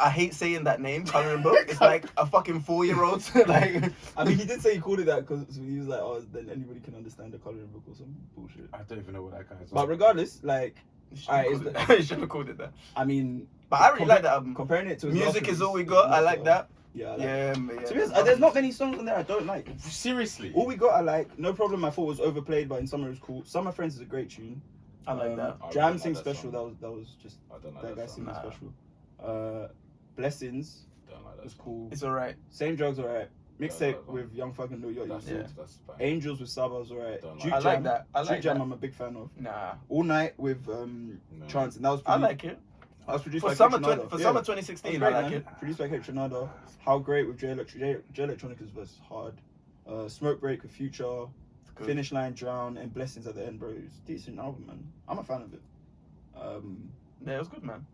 I hate saying that name, Coloring Book. It's like a fucking 4-year-old. Like, I mean, he did say he called it that because he was like, oh, then anybody can understand the Coloring Book or some bullshit. I don't even know what that guy's. But regardless, like, you Alright, should have called it that. I mean, But I really like that album. comparing it to his Music last is all we release, got. I like that. Yeah, I like Yeah, it. man. To be honest, there's not many songs on there I don't like. Seriously. All we got I like. No Problem I thought was overplayed, but in summer it was cool. Summer Friends is a great tune. I like that. I Jam really Sing like that Special, song. that was just I don't like that guy that song. singing Nah. special. Blessings Don't like that was song. cool. It's alright. Same Drugs alright. Mixtape that with Young Thug and Lil Yachty. That's was Yeah. good. that's fine. Angels with Saba was alright. Don't like Juke I like Jam, that. I Juke like Jam that. I'm a big fan of. Nah. All Night with Chance, and that was I produced, like it. that was produced For by summer Kendrick Lamar. summer Yeah. 2016, That was I great, like man. it. Produced by Kendrick Lamar. How Great with J Electronica's verse is hard. Smoke Break with Future. Good. Finish Line, Drown, and Blessings at the end, bro. It's a decent album, man. I'm a fan of it. Yeah, it was good, man.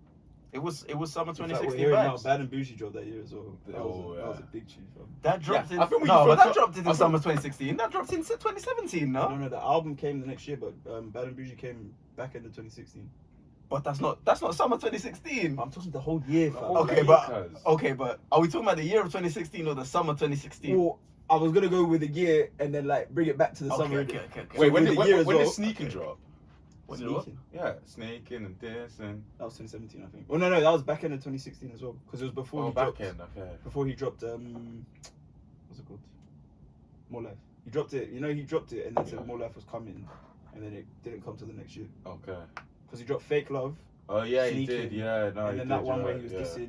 It was summer In fact, 2016 we're hearing now vibes. Bad and Bougie dropped that year as well. That Oh, was a yeah. big tune. Fam. That dropped Yeah, in. I think we No, but first that dropped in I summer 2016. That dropped in 2017. No, No, no, the album came the next year, but Bad and Bougie came back in the 2016. but that's not summer 2016. I'm talking the whole year, fam. Okay, but are we talking about the year of 2016 or the summer 2016? Well, I was gonna go with the year and then like bring it back to the summer. Okay. Wait, when with did the year as when well. did Sneaking drop? Was it what? Sneaking. Yeah, Sneaking and this and. That was 2017, I think. Oh no, that was back end of 2016 as well, because it was before Oh, he back dropped. end, okay. Before he dropped what's it called? More Life. He dropped it. You know, he dropped it and then said More Life was coming, and then it didn't come to the next year. Okay. Because he dropped Fake Love. Oh yeah, he Sneaking, did. Yeah, no, and he then did. that one you're where right, he was yeah.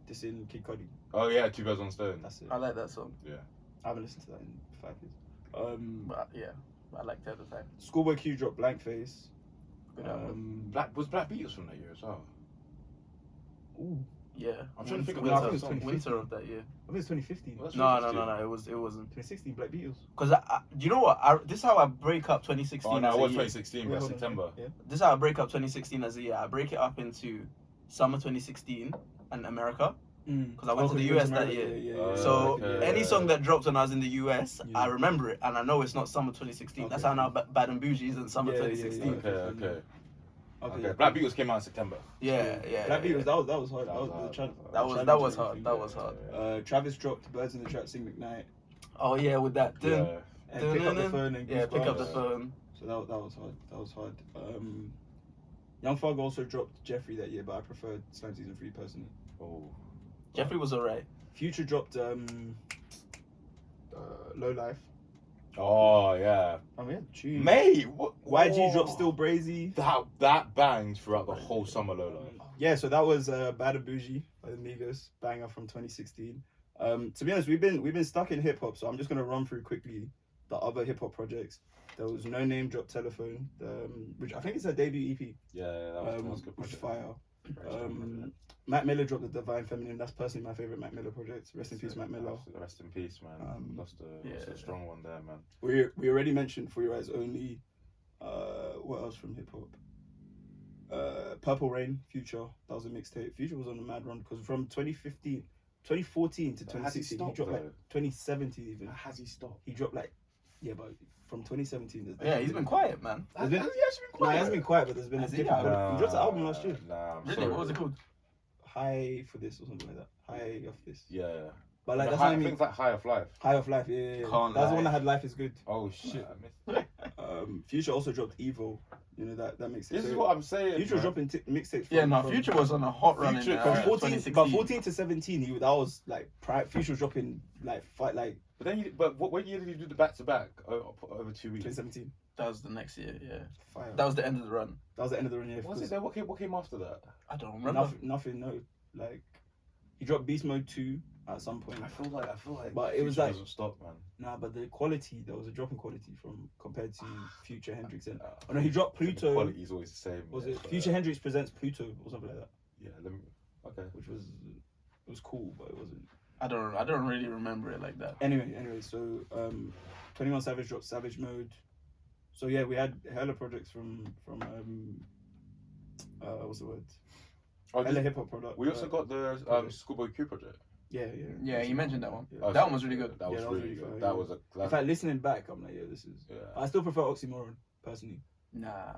dissing Kid Cudi. Oh yeah, Two Birds on Stone. That's it. I like that song. Yeah. I haven't listened to that in 5 years. But yeah, I liked it at the time. Schoolboy Q dropped Blank Face. Good album. Black Beatles from that year as well. Ooh, Yeah, I'm trying to think of winter, the I think song. it's winter of that year. I think it's 2015. Well, that's No, really it wasn't. 2016 Black Beatles. Cause you know what? This is how I break up 2016. Oh no, as it a was year. 2016, Wait, but hold on, September. Yeah. This is how I break up 2016 as a year. I break it up into summer 2016 and America. Because I went to the US that year. So okay. any song that dropped when I was in the US, Yeah. I remember it, and I know it's not summer 2016. That's Okay. how now Bad and Bougie isn't summer Yeah, yeah, 2016. yeah. Okay. Okay. Black Beatles came out in September. Yeah. Black Beatles. yeah. That was hard. That was hard. That was hard. That was hard. Travis dropped Birds in the Trap, Sing McKnight, Oh yeah, with that. Yeah. and Pick Up the Phone and Yeah, pick up the Goosebumps. phone. So that was hard. That was hard. Young Thug also dropped Jeffrey that year, but I preferred Slam Season 3 personally. Oh. Jeffrey was alright. Future dropped Low Life. Oh yeah. Oh yeah, tune. Mate, what? YG oh. dropped Still Brazy. That banged throughout the whole summer, Lola. Yeah, so that was Bad and Bougie by the Migos, banger from 2016. To be honest, we've been stuck in hip hop, so I'm just gonna run through quickly the other hip hop projects. There was No Name dropped Telephone, which I think is her debut EP. Yeah, that was a good Which is project. fire. Mac Miller dropped The Divine Feminine. That's personally my favorite Mac Miller project. Rest in peace, Mac Miller. Rest in peace, man. Lost a strong one there, man. We already mentioned For Your Eyes Only. What else from hip hop? Purple Rain, Future. That was a mixtape. Future was on a mad run because from 2014 to But has he 2016, he stopped, dropped like though? 2017 even. Has he stopped? He dropped like, yeah, but from 2017. Yeah, he's been quiet, man. Has he actually been quiet? No, he hasn't been quiet, but there's been a Has he? different. He dropped an album last year. Nah, I'm Really? sorry. What was it called? High for this or something like that. High of this. Yeah. But like The that's high, what I mean. things like High of Life. High of Life, yeah. Can't That's the lie. one that had Life is Good. Oh shit, I missed Future also dropped Evil. You know that makes it. This is what I'm saying. Future was man. dropping mixtapes. Yeah, no, from- Future was on a hot run Future- in from 14, 2016. but 14 to 17, that was like Future was dropping like But then, what year did you do the back to back over 2 weeks? 2017. That was the next year, yeah. Fire. That was the end of the run. That was the end of the run. Yeah, Was it there? What came after that? I don't remember. nothing. No, like he dropped Beast Mode 2 at some point. I feel like. But it was Future like- doesn't stop, man. Nah, but the quality, there was a drop in quality from compared to Future Hendrix and oh no, he dropped The Pluto. quality is always the same. Was yeah, it but, Future Hendrix presents Pluto or something like that? Yeah. Okay. Which was it was cool, but it wasn't. I don't really remember it like that. Anyway, so 21 Savage dropped Savage Mode. So yeah, we had hella projects from what's the word? Oh, Hella hip hop product. we also got the Schoolboy Q project. Yeah. Yeah, you mentioned that one. Yeah. That one was really good. That was Yeah, really good. fire, That yeah. was In fact, listening back, I'm like, yeah, this is. Yeah. I still prefer Oxymoron personally. Nah.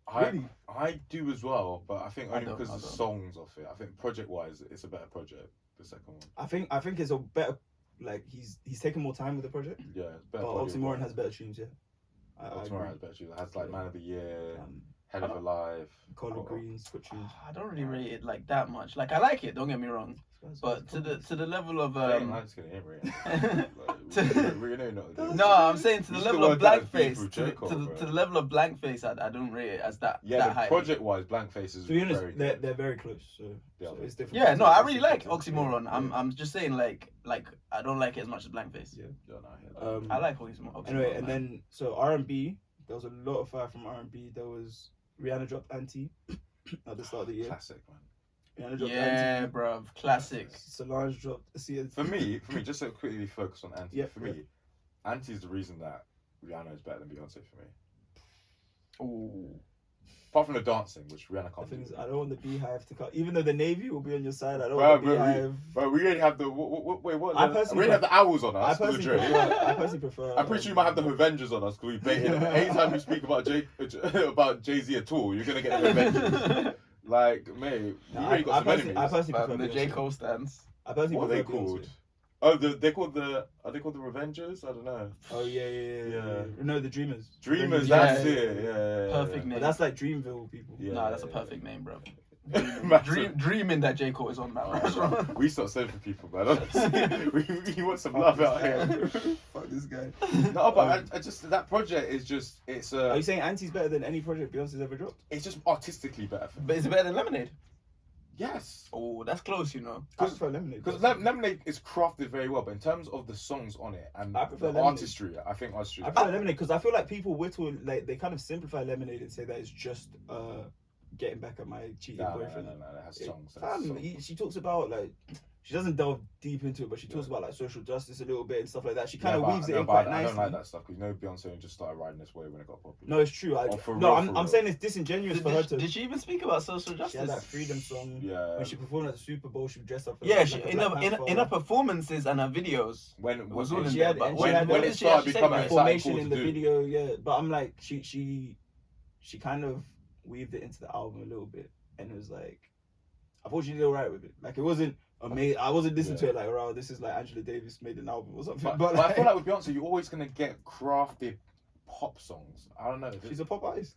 I do as well, but I think I only don't, because I the don't. songs off it. I think project wise, it's a better project. The second one. I think it's a better. Like he's taken more time with the project, Yeah, it's better. but body of Oxymoron work. has better tunes. Yeah. I Oxymoron agree. has better tunes. It has like Yeah. Man of the Year, Um, Hell of a Life. Collard Green's good tunes. I don't really rate it like that much. Like I like it, don't get me wrong. But to the level of I'm just kidding, we know not. no, I'm saying to the You level still of work out as blankface. beef with To J. Cole, bro. the level of blankface, I don't rate it as that Yeah, that but high. project wise, Blankface is To be honest, very they're good. very close, so it's different. Yeah, no, I really like Yeah. Oxymoron. Yeah. I'm just saying like I don't like it as much as blankface. Yeah. Yeah, no, I hear that. I like Oxymoron. Anyway, and man. then so R&B, there was a lot of fire from R&B. There was Rihanna dropped Anti at the start of the year. Classic, man. Rihanna dropped yeah, Anti. bruv, classic. Solange dropped. For me, just to quickly focus on Anti. Yeah, For me, Anti is the reason that Rihanna is better than Beyonce for me. Ooh. Apart from the dancing, which Rihanna The can't thing is, do. I don't want the beehive to cut. Even though the Navy will be on your side, I don't Bro, want the beehive. we already have the wait what? I We personally already have the owls on I us. personally Drake. prefer. I'm pretty sure you might have the Avengers on us because we baited. Anytime you speak about Jay-Z at all, you're gonna get the Avengers. Like, mate, we already got some enemies. I personally prefer the J. Beyonce. Cole stands. I personally What are they prefer Beyonce. called? Oh, they called the. Are they called the Revengers? I don't know. Oh yeah. No, the Dreamers. Dreamers. Yeah, That's yeah, it. Yeah. Perfect name. But that's like Dreamville people. Yeah. Nah, that's a perfect name, bro. Massive. Dreaming that J. Cole is on that. We start saving for people, man. Honestly. we want some love out here. Fuck this guy. No, but I just that project is just it's Are you saying Anti's better than any project Beyonce's ever dropped? it's just artistically better. But is it better than Lemonade? Yes. Oh, that's close, you know. I prefer Lemonade. Because Lemonade is crafted very well, but in terms of the songs on it and I prefer the Lemonade. artistry, I think artistry. I prefer Lemonade because I feel like people whittle like they kind of simplify Lemonade and say that it's just getting back at my cheating boyfriend. No, that has It- songs. She talks about like she doesn't delve deep into it, but she talks about like social justice a little bit and stuff like that. She kind of weaves it in quite nicely. I don't like that stuff because you know Beyonce just started riding this wave when it got popular. No, it's true. I'm saying it's disingenuous for her to. Did she even speak about social justice? She had that Freedom song. Yeah. When she performed at the Super Bowl, she dressed up. Yeah, like she, a in Black her performances and her videos. When was all in she there, had, but and when- she had when it did she started actually say becoming that? exciting, formation cool in to the do. video, yeah. But I'm like, she kind of weaved it into the album a little bit, and it was like, I thought she did alright with it. Like it wasn't amazing. I wasn't listening to it like, wow, this is like Angela Davis made an album or something. But like, I feel like with Beyonce, you're always gonna get crafted pop songs. I don't know. she's a pop artist.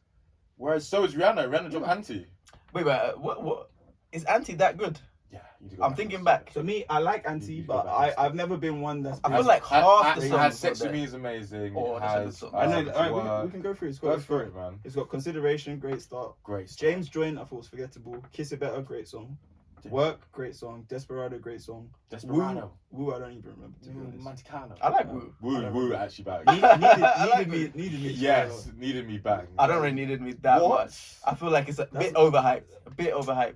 Whereas so is Rihanna. Rihanna dropped Anti. Wait, what? Is Anti that good? Yeah, you need to go I'm back thinking and back. So me, I like Anti, You but go back and I've never been one that's. I been- feel like half the It songs has are Sex With there. Me is amazing. Oh, It that's a good has. song. I know. Work. We can go through it. Go through it, man. It's got Consideration, great start. Great. Stuff. James Joint, I thought was forgettable. Kiss It Better, great song. Work, great song. Desperado, great song. Desperado. Woo, I don't even remember, to be honest. Manticano. I like Woo. Woo, actually back. Needed me. Yes, needed me back. I don't really needed me that What? much. I feel like it's a That's- bit overhyped. A bit overhyped.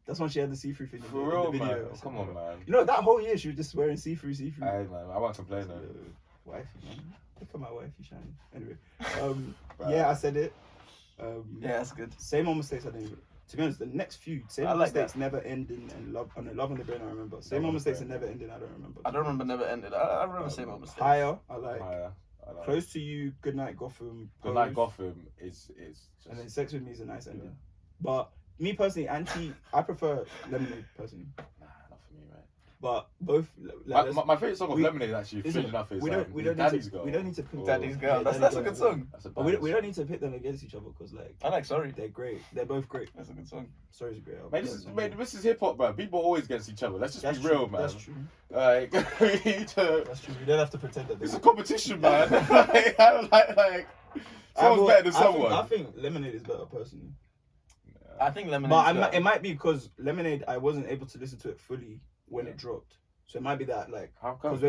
That's when she had the see-through thing in For the real, video. man. I said, Come on, man. You know, that whole year she was just wearing see-through. Hey, man, I won't complain though. Wifey, man. Look at my wifey shining. Anyway, yeah, I said it. Yeah, that's good. Same old mistakes I didn't even. To be honest, the next few same I old like mistakes that. never ending and love on the Love on the Brain I remember. Same Love old on the mistakes Brain. and never ending I don't remember. I don't remember Never Ended. I remember Same Old Mistake. Higher I like. Higher. I like. Close to You, Good Night Gotham. Good Night Pose, Gotham is just. And then Sex With Me is a nice ending. But me personally, I prefer Lemonade personally. Nah, not for me, man. But both like, My favorite song of we- Lemonade actually, listen, strange enough, is we don't Daddy's need Girl. to, we don't need to put Daddy's Girl. Yeah, That's Daddy's a Girl. good song. That's a But we badass don't song. need to pit them against each other because like I like Sorry. they're great. They're both great. That's a good song. Sorry's a great album. Mate, this is hip hop, man. People are always against each other. Let's just That's be real, true. man. That's true. Like, we need to. That's true. You don't have to pretend that. It's a competition, man. like, I don't like. Someone's better than someone. I think Lemonade is better personally. I think Lemonade. But it might be because Lemonade, I wasn't able to listen to it fully when it dropped. So it might be that like How come? because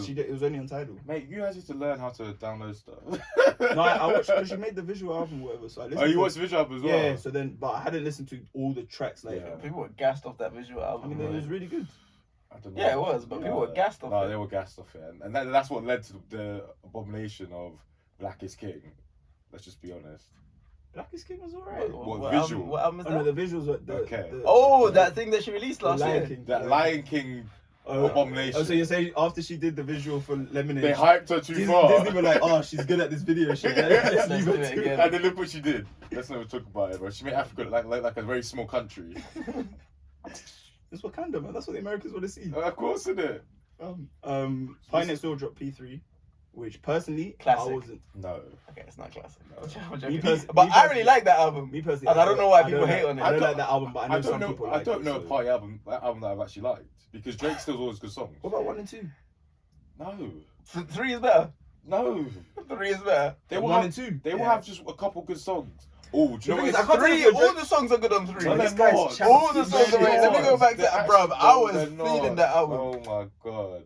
it was only on Tidal. Mate, you guys need to learn how to download stuff. No, I watched because she made the visual album or whatever. So I listened. Oh, you to watched the visual album as well? Yeah. So then, but I hadn't listened to all the tracks. Like, Yeah. People were gassed off that visual I album. mean, bro. it was really good. I don't know. Yeah, it was, but people were gassed off No, it. they were gassed off it. And that's what led to the abomination of Black is King. Let's just be honest. Black is King was alright. What album- visual? What album is Oh that? no, the visuals were Okay. That thing that she released the last Lion year. King. That yeah. Lion King abomination. Oh, so you're saying after she did the visual for Lemonade, They hyped her too far. Disney were like, "Oh, she's good at this video. Let's Let's leave do her it to again. And then look what she did. Let's not even talk about it, bro. She made Africa look like a very small country. It's Wakanda, man. That's what the Americans want to see. Of course, isn't it? Pie Next Door dropped P3, which personally Classic. I wasn't. No. Okay, it's not classic. No. I'm joking. Me pers- But me I really personally- like that album. Me personally, And I don't know why people don't hate on it. I don't I like that album, but I know I some don't know. people I like don't it, know so- a party album that I've actually liked because Drake still always good songs. What about 1 and 2? No. 3 is better. No. 3 is better. They will 1 have and 2. They will have just a couple good songs. Oh, do you know thing what? is, I can't tell 3, you if all the songs are good on 3. No, This they're guy's not. chat- All the songs are great. Let me go back to They're that, bruv. actually- I was they're not. feeling that album. Oh my god.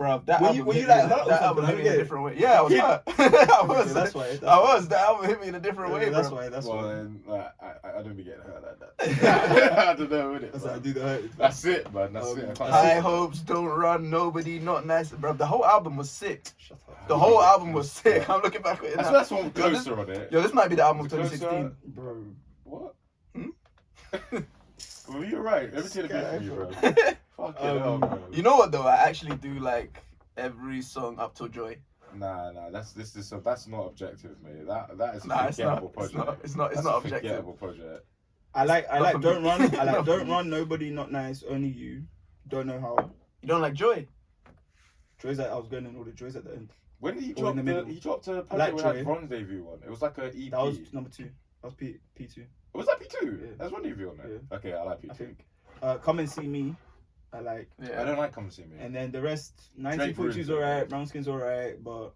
Bruv, that Were album you- were you hit like me- hurt or that something? album I hit don't me in a get it. different way. Yeah, I was hurt. I was. Okay, that's why. I was. That album hit me in a different way, That's bro. why. That's Well, why. then, like, I don't be getting hurt like that. I don't know, innit? That's why I man? do the hurt. That's it, man. That's it. I can't High say hopes don't run, nobody not nice, bro. The whole album was sick. Shut up. The whole album was sick. I'm looking back at it That's now. that's one closer on it. Yo, this might be the album of Closer? 2016. Bro. What? Hmm? Well, you're right. Let me see the beat for you, bro. Fucking hell, bro. You know what though? I actually do like every song up till Joy. Nah, that's that's not objective, mate. That is a Nah, it's forgettable not. It's project. not. It's not. It's That's not a objective. forgettable project. I like for me. Don't Run. I Not like for Don't me. Run. Nobody not nice. Only you. Don't know how. You don't like Joy? Joy's at I was going in all the Joy's at the end. When did he Or drop in the middle. he dropped a project like with Joy. that Rendezvous one? It was like a EP. That was number 2. That was P2. Was that P2? Yeah. That's Rendezvous on there. Okay, I like P2. I think. Come and See Me. I like. Yeah. I don't like Come See Me. And then the rest. Drake 1942's Rules, alright. Brown Skin's alright. But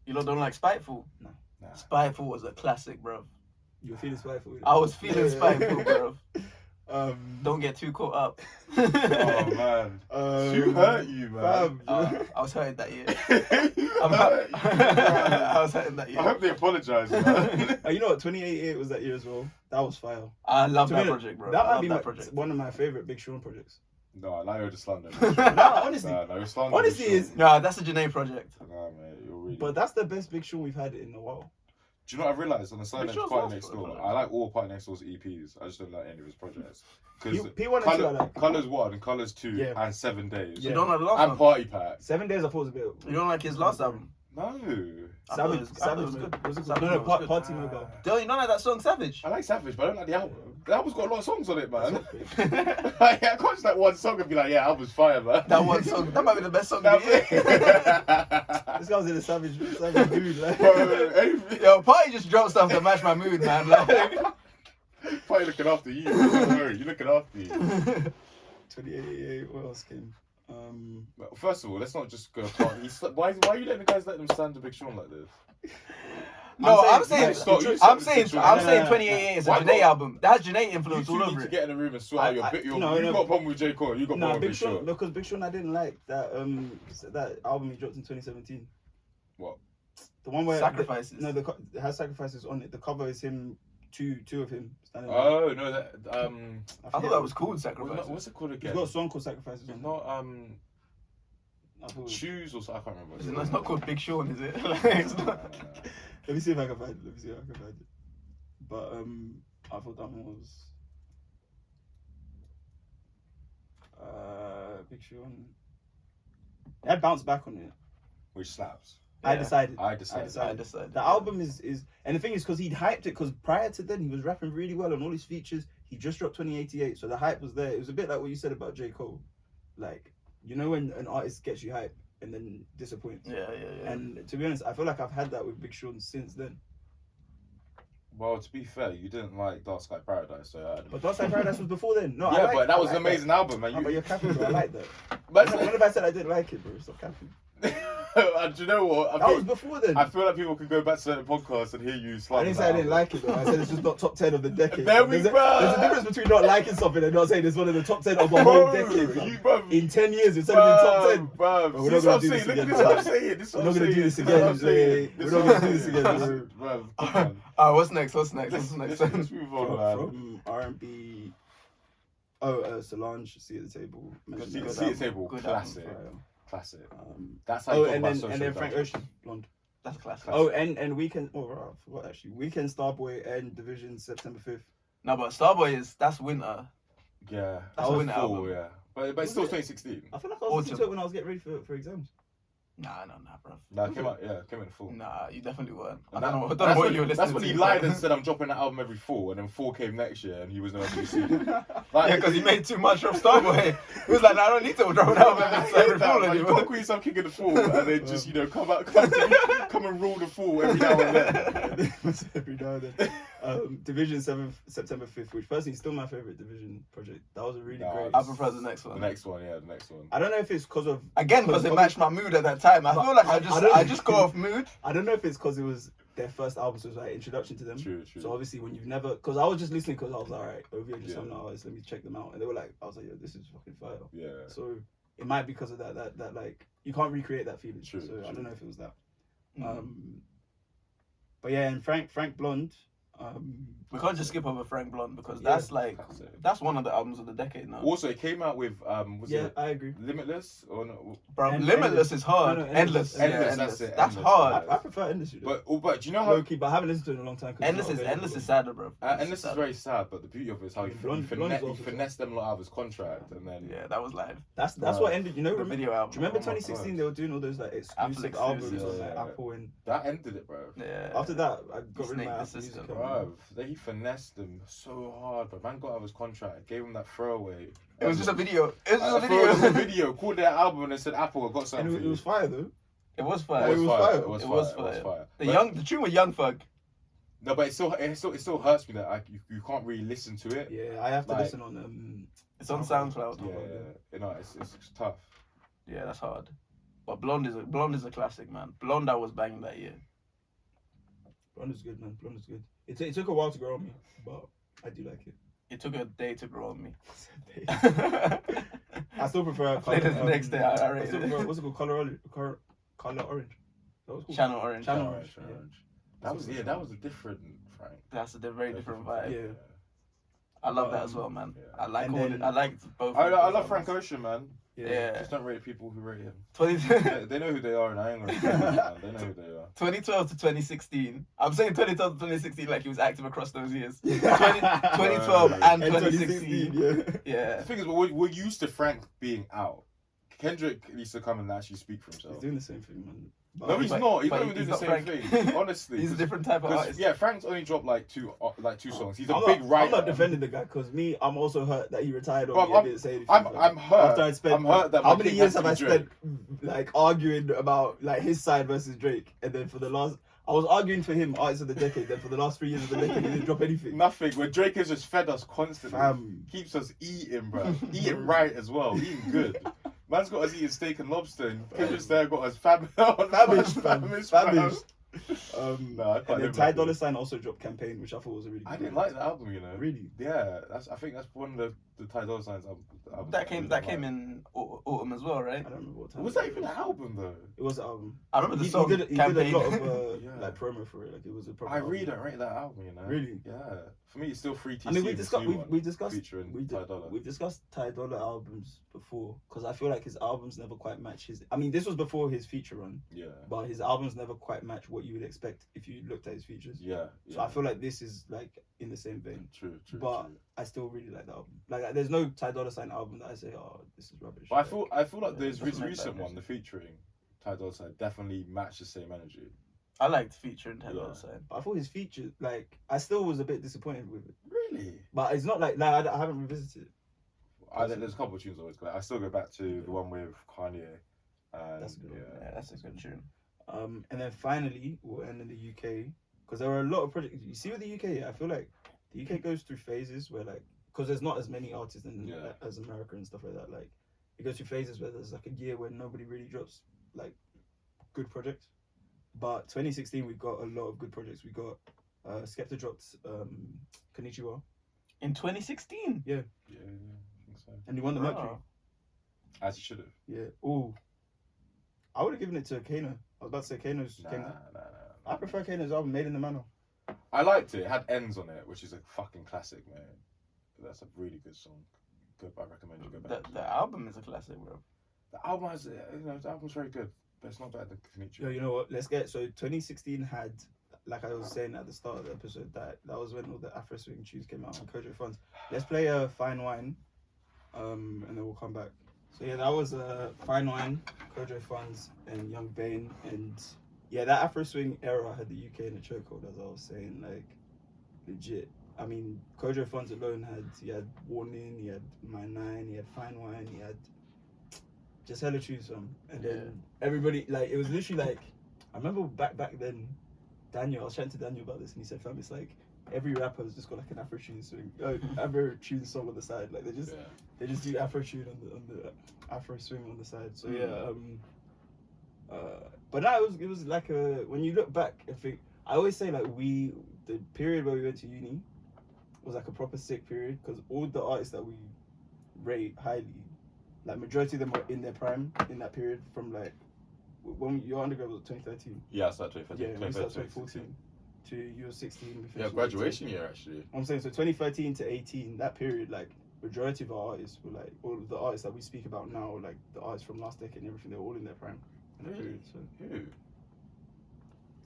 You lot don't like Spiteful? Nah. Spiteful was a classic, bro. you're feeling spiteful. I was feeling Spiteful, bro. Um. Don't get too caught up. Oh man, who hurt you, man? I was hurting that year. Who I'm hurt you, man? I was hurting that year. I hope they apologize, man. You know what? 2088 was that year as well. That was fire. I love To that me, project, bro. That I might love be that project. one of my favorite Big Sean projects. No, now you're just slandering. Nah, honestly. No, you're slandering. Honestly, Sean. it's- No, that's a Janae project. Nah, man, you're really. But that's the best Big Sean we've had in a while. Do you know what I realised on the side Big of Sean's Party last Next project. Door? I like all Party Next Door's EPs. I just don't like any of his projects. Because P1 and 2 I like. Colours 1 and Colours 2 Yeah. and 7 Days. You don't like the last And one? Party Pack. 7 Days I thought was a bit. You don't like his last album? No. I thought Savage. it was Savage. good. Was it Savage good? No, was good. Party Mobile. Yo, you don't like that song, Savage? I like Savage, but I don't like the album. The album's got a lot of songs on it, man. That's I can't just like one song and be like, yeah, album's fire, man. That one song, that might be the best song of the year. This guy was in a savage mood. Like. Yo, Party just dropped stuff to match my mood, man. Like, Party looking after you. Don't worry, you're looking after you. 2088. What else came? Well, first of all, let's not just go party. Why are you letting the guys let them stand to Big Sean like this? no, I'm saying, you stop- you I'm stop saying, the I'm picture. saying 2088 is a Why Janae not? album. That has Janae You influence two all need over to it. get in the room and sort out your bit. You got a problem with J. Cole. You got a Nah, problem with Big Sean. Sean. Because Big Sean, I didn't like that album he dropped in 2017. What? The one where Sacrifices. it has Sacrifices on it. The cover is him, two of him standing. Oh no, that I thought that was called Sacrifices. what's it called He's again? got a song called Sacrifices. It's On not I thought it was- Choose or something. I can't remember. It's not called Big Sean, is it? Like, it's not. Let me see if I can find it. But I thought that one was Big Sean. It had Bounce Back on it. Which slaps. I Yeah. decided. I decided. I decided. The album is, and the thing is, because he'd hyped it, because prior to then he was rapping really well on all his features. He just dropped 2088, so the hype was there. It was a bit like what you said about J. Cole, like, you know, when an artist gets you hype and then disappoints. Yeah. And to be honest, I feel like I've had that with Big Sean since then. Well, to be fair, you didn't like Dark Sky Paradise, so. But Dark Side Paradise was before then. No, Yeah, I but that was an I like amazing album, man. But you're capping, bro. I like that. But When have I said I didn't like it, bro? Stop capping. and do you know what? That was before then. I feel like people can go back to certain podcasts and hear you I slam. didn't say I didn't like it, though. I said it's just not top 10 of the decade. There we there's, go. There's a difference between not liking something and not saying it's one of the top 10 of the whole decade. Bro. You, bro, In 10 years, it's only been top 10. Bro, Bro, we're this not is gonna what I'm do saying. this Look at again. this. What I'm saying. This is We're what not I'm gonna do saying. this This is what I'm again. saying. We're This not is gonna what do I'm this saying. again. Bro, come on. Alright, what's next? What's next? Let's move on, man. From R&B. Solange, Seat at the Table. See Good the album. table, Good classic, album. classic. Um, That's how you talk and about then social Frank justice. Ocean, Blonde. That's a classic. Oh, and Weekend. Oh, right, I forgot actually. Weekend, Starboy, and Division, September 5th. No, but Starboy that's winter. Yeah, That's that a was winter full, album. yeah. But it's still 2016. I feel like I was listening to Autumn. it when I was getting ready for exams. Nah, bro. Nah, it came out, yeah, it came in full. Nah, you definitely weren't. I And don't know that's what when- you were listening That's to. when he lied and said I'm dropping that album every fall, and then fall came next year, and he was nowhere to be seen. Like, Yeah, because he made too much of Starboy. He was like, nah, I don't need to drop an album every fall you anymore. can't call yourself king of the fall, and then just come and rule the fall every now and then. Every now and then. Division 7th, September 5th, which personally is still my favorite Division project. That was a really Nah, great. I prefer the next The one. next one, yeah, the next one. I don't know if it's because of. Again, because it matched my mood at that time. I feel like I just go off mood. I don't know if it's because it was their first album, so it was like introduction to them. True. So obviously, when you've never, because I was just listening, because I was like, alright, OVO just Yeah. some artists, let me check them out, and they were like, I was like, yo, this is fucking fire. Yeah. So it might be because of that like you can't recreate that feeling. True, so true. I don't know if it was that. Mm. But yeah, and Frank Blonde. We can't just skip over Frank Blonde because Yeah. that's like that's one of the albums of the decade now. Also, it came out with I agree. Limitless or no? Bro, And Limitless is hard. No, Endless. Endless, Yeah, that's it, That's Endless, hard. yeah. I prefer Endless. But do you know how Low key, but I haven't listened to it in a long time. Endless is sadder, bro. Endless is very sad, but the beauty of it is how he Blonde is finessed them lot out of his contract, and then Yeah, that was live. That's what ended. You know, The video album. do you remember Oh my 2016? God. They were doing all those like exclusive Apple albums exclusives, on like yeah. Apple, and that ended it, bro. Yeah. after that, I got rid of Snake my the Apple Music. system. account. Bro, he finessed them so hard, but man got out of his contract, gave him that throwaway. It was just a video. It was just a I thought it was a video. video. Called their album and said Apple, I got something. And for it you. was fire though. It was It fire. It was was fire. fire. It was It fire. was It was fire. fire. The tune with Young Thug. No, but it still hurts me that you can't really listen to it. Yeah, I have to Like- listen on It's on SoundCloud. Yeah, you know, it's tough. Yeah, that's hard. But Blonde is a classic, man. Blonde I was banging that year. Blonde is good, man. Blonde is good. It took a while to grow on me, but I do like it. It took a day to grow on me. I still prefer. I played it the next day. I I rated still it. prefer what's it called? Color Orange. That was cool. Channel Orange. Channel Orange, Orange, yeah. Orange. That was a different Frank. That's a very different vibe. Yeah. I love that as well, man. Yeah. I like And all. then- I like both. I of love those Frank albums. Ocean, man. Yeah. Just don't rate people who rate him. 20, They know who they are, and I ain't gonna rate them, man. They know who they are. 2012 to 2016. I'm saying 2012 to 2016 like he was active across those years. 2012 and 2016. Yeah. Yeah. The thing is, we're used to Frank being out. Kendrick needs to come and actually speak for He's himself. doing the same thing, man. No, he's But- not. He's but not even doing the he's same not thing. Frank. Honestly, He's a different type of artist. yeah, Frank's only dropped like two songs. He's a I'm big not, writer. I'm not defending the guy because I'm also hurt that he retired on Bro, me and didn't say anything. I'm hurt. After I spent, I'm hurt that how my many king years has have to I be Drake. spent like arguing about like his side versus Drake, and then for the last, I was arguing for him artist of the decade. Then for the last 3 years of the decade, he didn't drop anything. Nothing. When Drake has just fed us constantly, Fam. keeps us eating, bro. Eating right as well. Eating good. Man's got us eating steak and lobster, and Kendrick's there got us famished, Famished. No, I can't And then live Ty like Dolla this. $ign also dropped Campaign, which I thought was a really good I didn't one. like the album, you know. Really? Yeah, I think that's one of the Ty Dolla $ign's albums. That came in autumn as well, right? I don't remember what time. Was that even an album though? It was an album. I remember the He song did a Campaign. lot of Yeah. like promo for it. Like it was a proper I really album. don't rate that album, you know. Really? Yeah. For me, it's still free TC. I mean, we discussed featuring featuring Ty Dolla. we've discussed Ty Dolla albums before because I feel like his albums never quite match his. I mean, this was before his feature run, Yeah. but his albums never quite match what you would expect if you looked at his features. Yeah. So I feel like this is like in the same vein. True. But I still really like the album. Like, there's no Ty Dolla $ign album that I say, oh, this is rubbish. But I feel like there's doesn't his make recent that one, the featuring Ty Dolla $ign, definitely matched the same energy. I liked featuring Ty Yeah. Dolla $ign. But I thought his features, like, I still was a bit disappointed with it. Really? But it's not like I haven't revisited it. There's a couple of tunes always great. I still go back to the one with Kanye. And, That's a good one. Yeah, that's a good tune. And then finally, we'll end in the UK because there are a lot of projects. You see with the UK, yeah, I feel like the UK goes through phases where like, because there's not as many artists as America and stuff like that. Like, it goes through phases where there's like a year where nobody really drops like good projects. But 2016, we got a lot of good projects. We got Skepta dropped Konnichiwa, In 2016? Yeah, I think so. and he won the Mercury. Wow. As he should have. Yeah. Oh, I would have given it to Kano. I was about to say Kano's. Nah. I prefer Kano's album, Made in the Manor. I liked it. It had Ends on it, which is a fucking classic, man. That's a really good song. Good. I recommend you go back. The album is a classic, bro. The album has, the album's very good, but it's not better than Konnichiwa. Yo, you know what? Let's get 2016 had, like I was saying at the start of the episode, that was when all the Afro swing tunes came out on Kojo Funds. Let's play a Fine Wine, and then we'll come back. So yeah, that was Fine Wine, Kojo Funds, and Young Bane, and yeah, that Afro swing era had the UK in the chokehold, as I was saying, like legit. I mean, Kojo Funds alone had Warning, he had My Nine, he had Fine Wine, he had just hella tunes from, and then everybody, like, it was literally like, I remember back then, I was chatting to Daniel about this, and he said, fam, it's like every rapper has just got like an Afro tune swing, Afro tune song on the side, like they just do Afro tune on the Afro swing on the side. So but now it was like when you look back, I always say like the period where we went to uni was like a proper sick period because all the artists that we rate highly like majority of them were in their prime in that period from like when your undergrad was 2013. Yeah, I started 2013. Yeah, we started 2014. 2014 to you were 16. we Yeah, finished graduation 18. year actually. I'm saying so 2013 to 18, that period, like majority of our artists were like all of the artists that we speak about now, like the artists from last decade and everything, they're all in their prime. In that period, so. Who?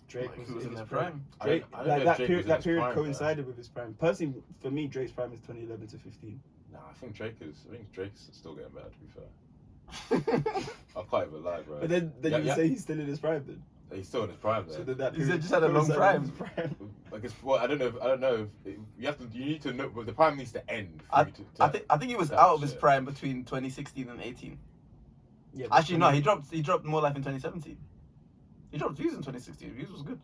Drake Like, was who was in in his their prime. prime? Drake, I don't like know that if Drake period, was in that his period prime, coincided with his prime. Personally, for me, Drake's prime is 2011 to 15. Nah, I think Drake's still getting better. To be fair, I can't even lie, bro. But then you say he's still in his prime. Then He's still in his prime, so though. then that He said period just had a long coincided with prime. his I guess. Well, I don't know. If you need to know. But the prime needs to end. For I you to think he was that out of his shit. prime between 2016 and 18. Yeah, Actually, no, he dropped More Life in 2017. He dropped Views in 2016. Views was good.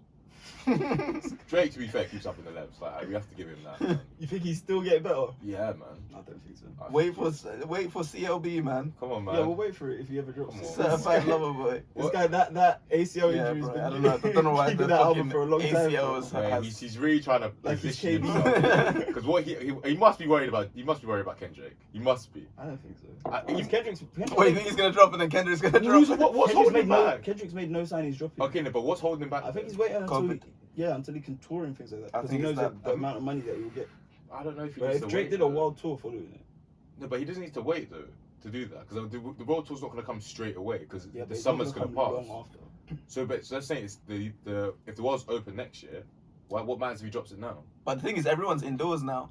Drake, to be fair, keeps up in the levels. Like we have to give him that. Man. You think he's still getting better? Yeah, man. I don't think so. I Wait think for CLB, man. Come on, man. Yeah, we'll wait for it if he ever drops Come it. on. Certified lover boy. This What? guy, that ACL Yeah, injury's bro, been I don't know why keeping the that album fucking for a long time. ACLs bro. Yeah, he's really trying to Like he's position KB. himself. Because what he must be worried about. He must be worried about Kendrick. He must be. I don't think so. Kendrick's Kendrick's Wait, you think he's gonna drop and then Kendrick's gonna drop? What's Kendrick's holding made him no, back? Kendrick's made no sign he's dropping. Okay, no, but what's holding him back? I think then? he's waiting until COVID. until he can tour and things like that. I Because he think knows it's that the that- amount of money that he will get. I don't know if he But needs if to Drake wait, did a though. world tour following it, No, but he doesn't need to wait though to do that because the world tour's not going to come straight away because yeah, the but it's not summer's going to come pass. long after. So let's say it's the if the world's open next year, what matters if he drops it now? But the thing is, everyone's indoors now.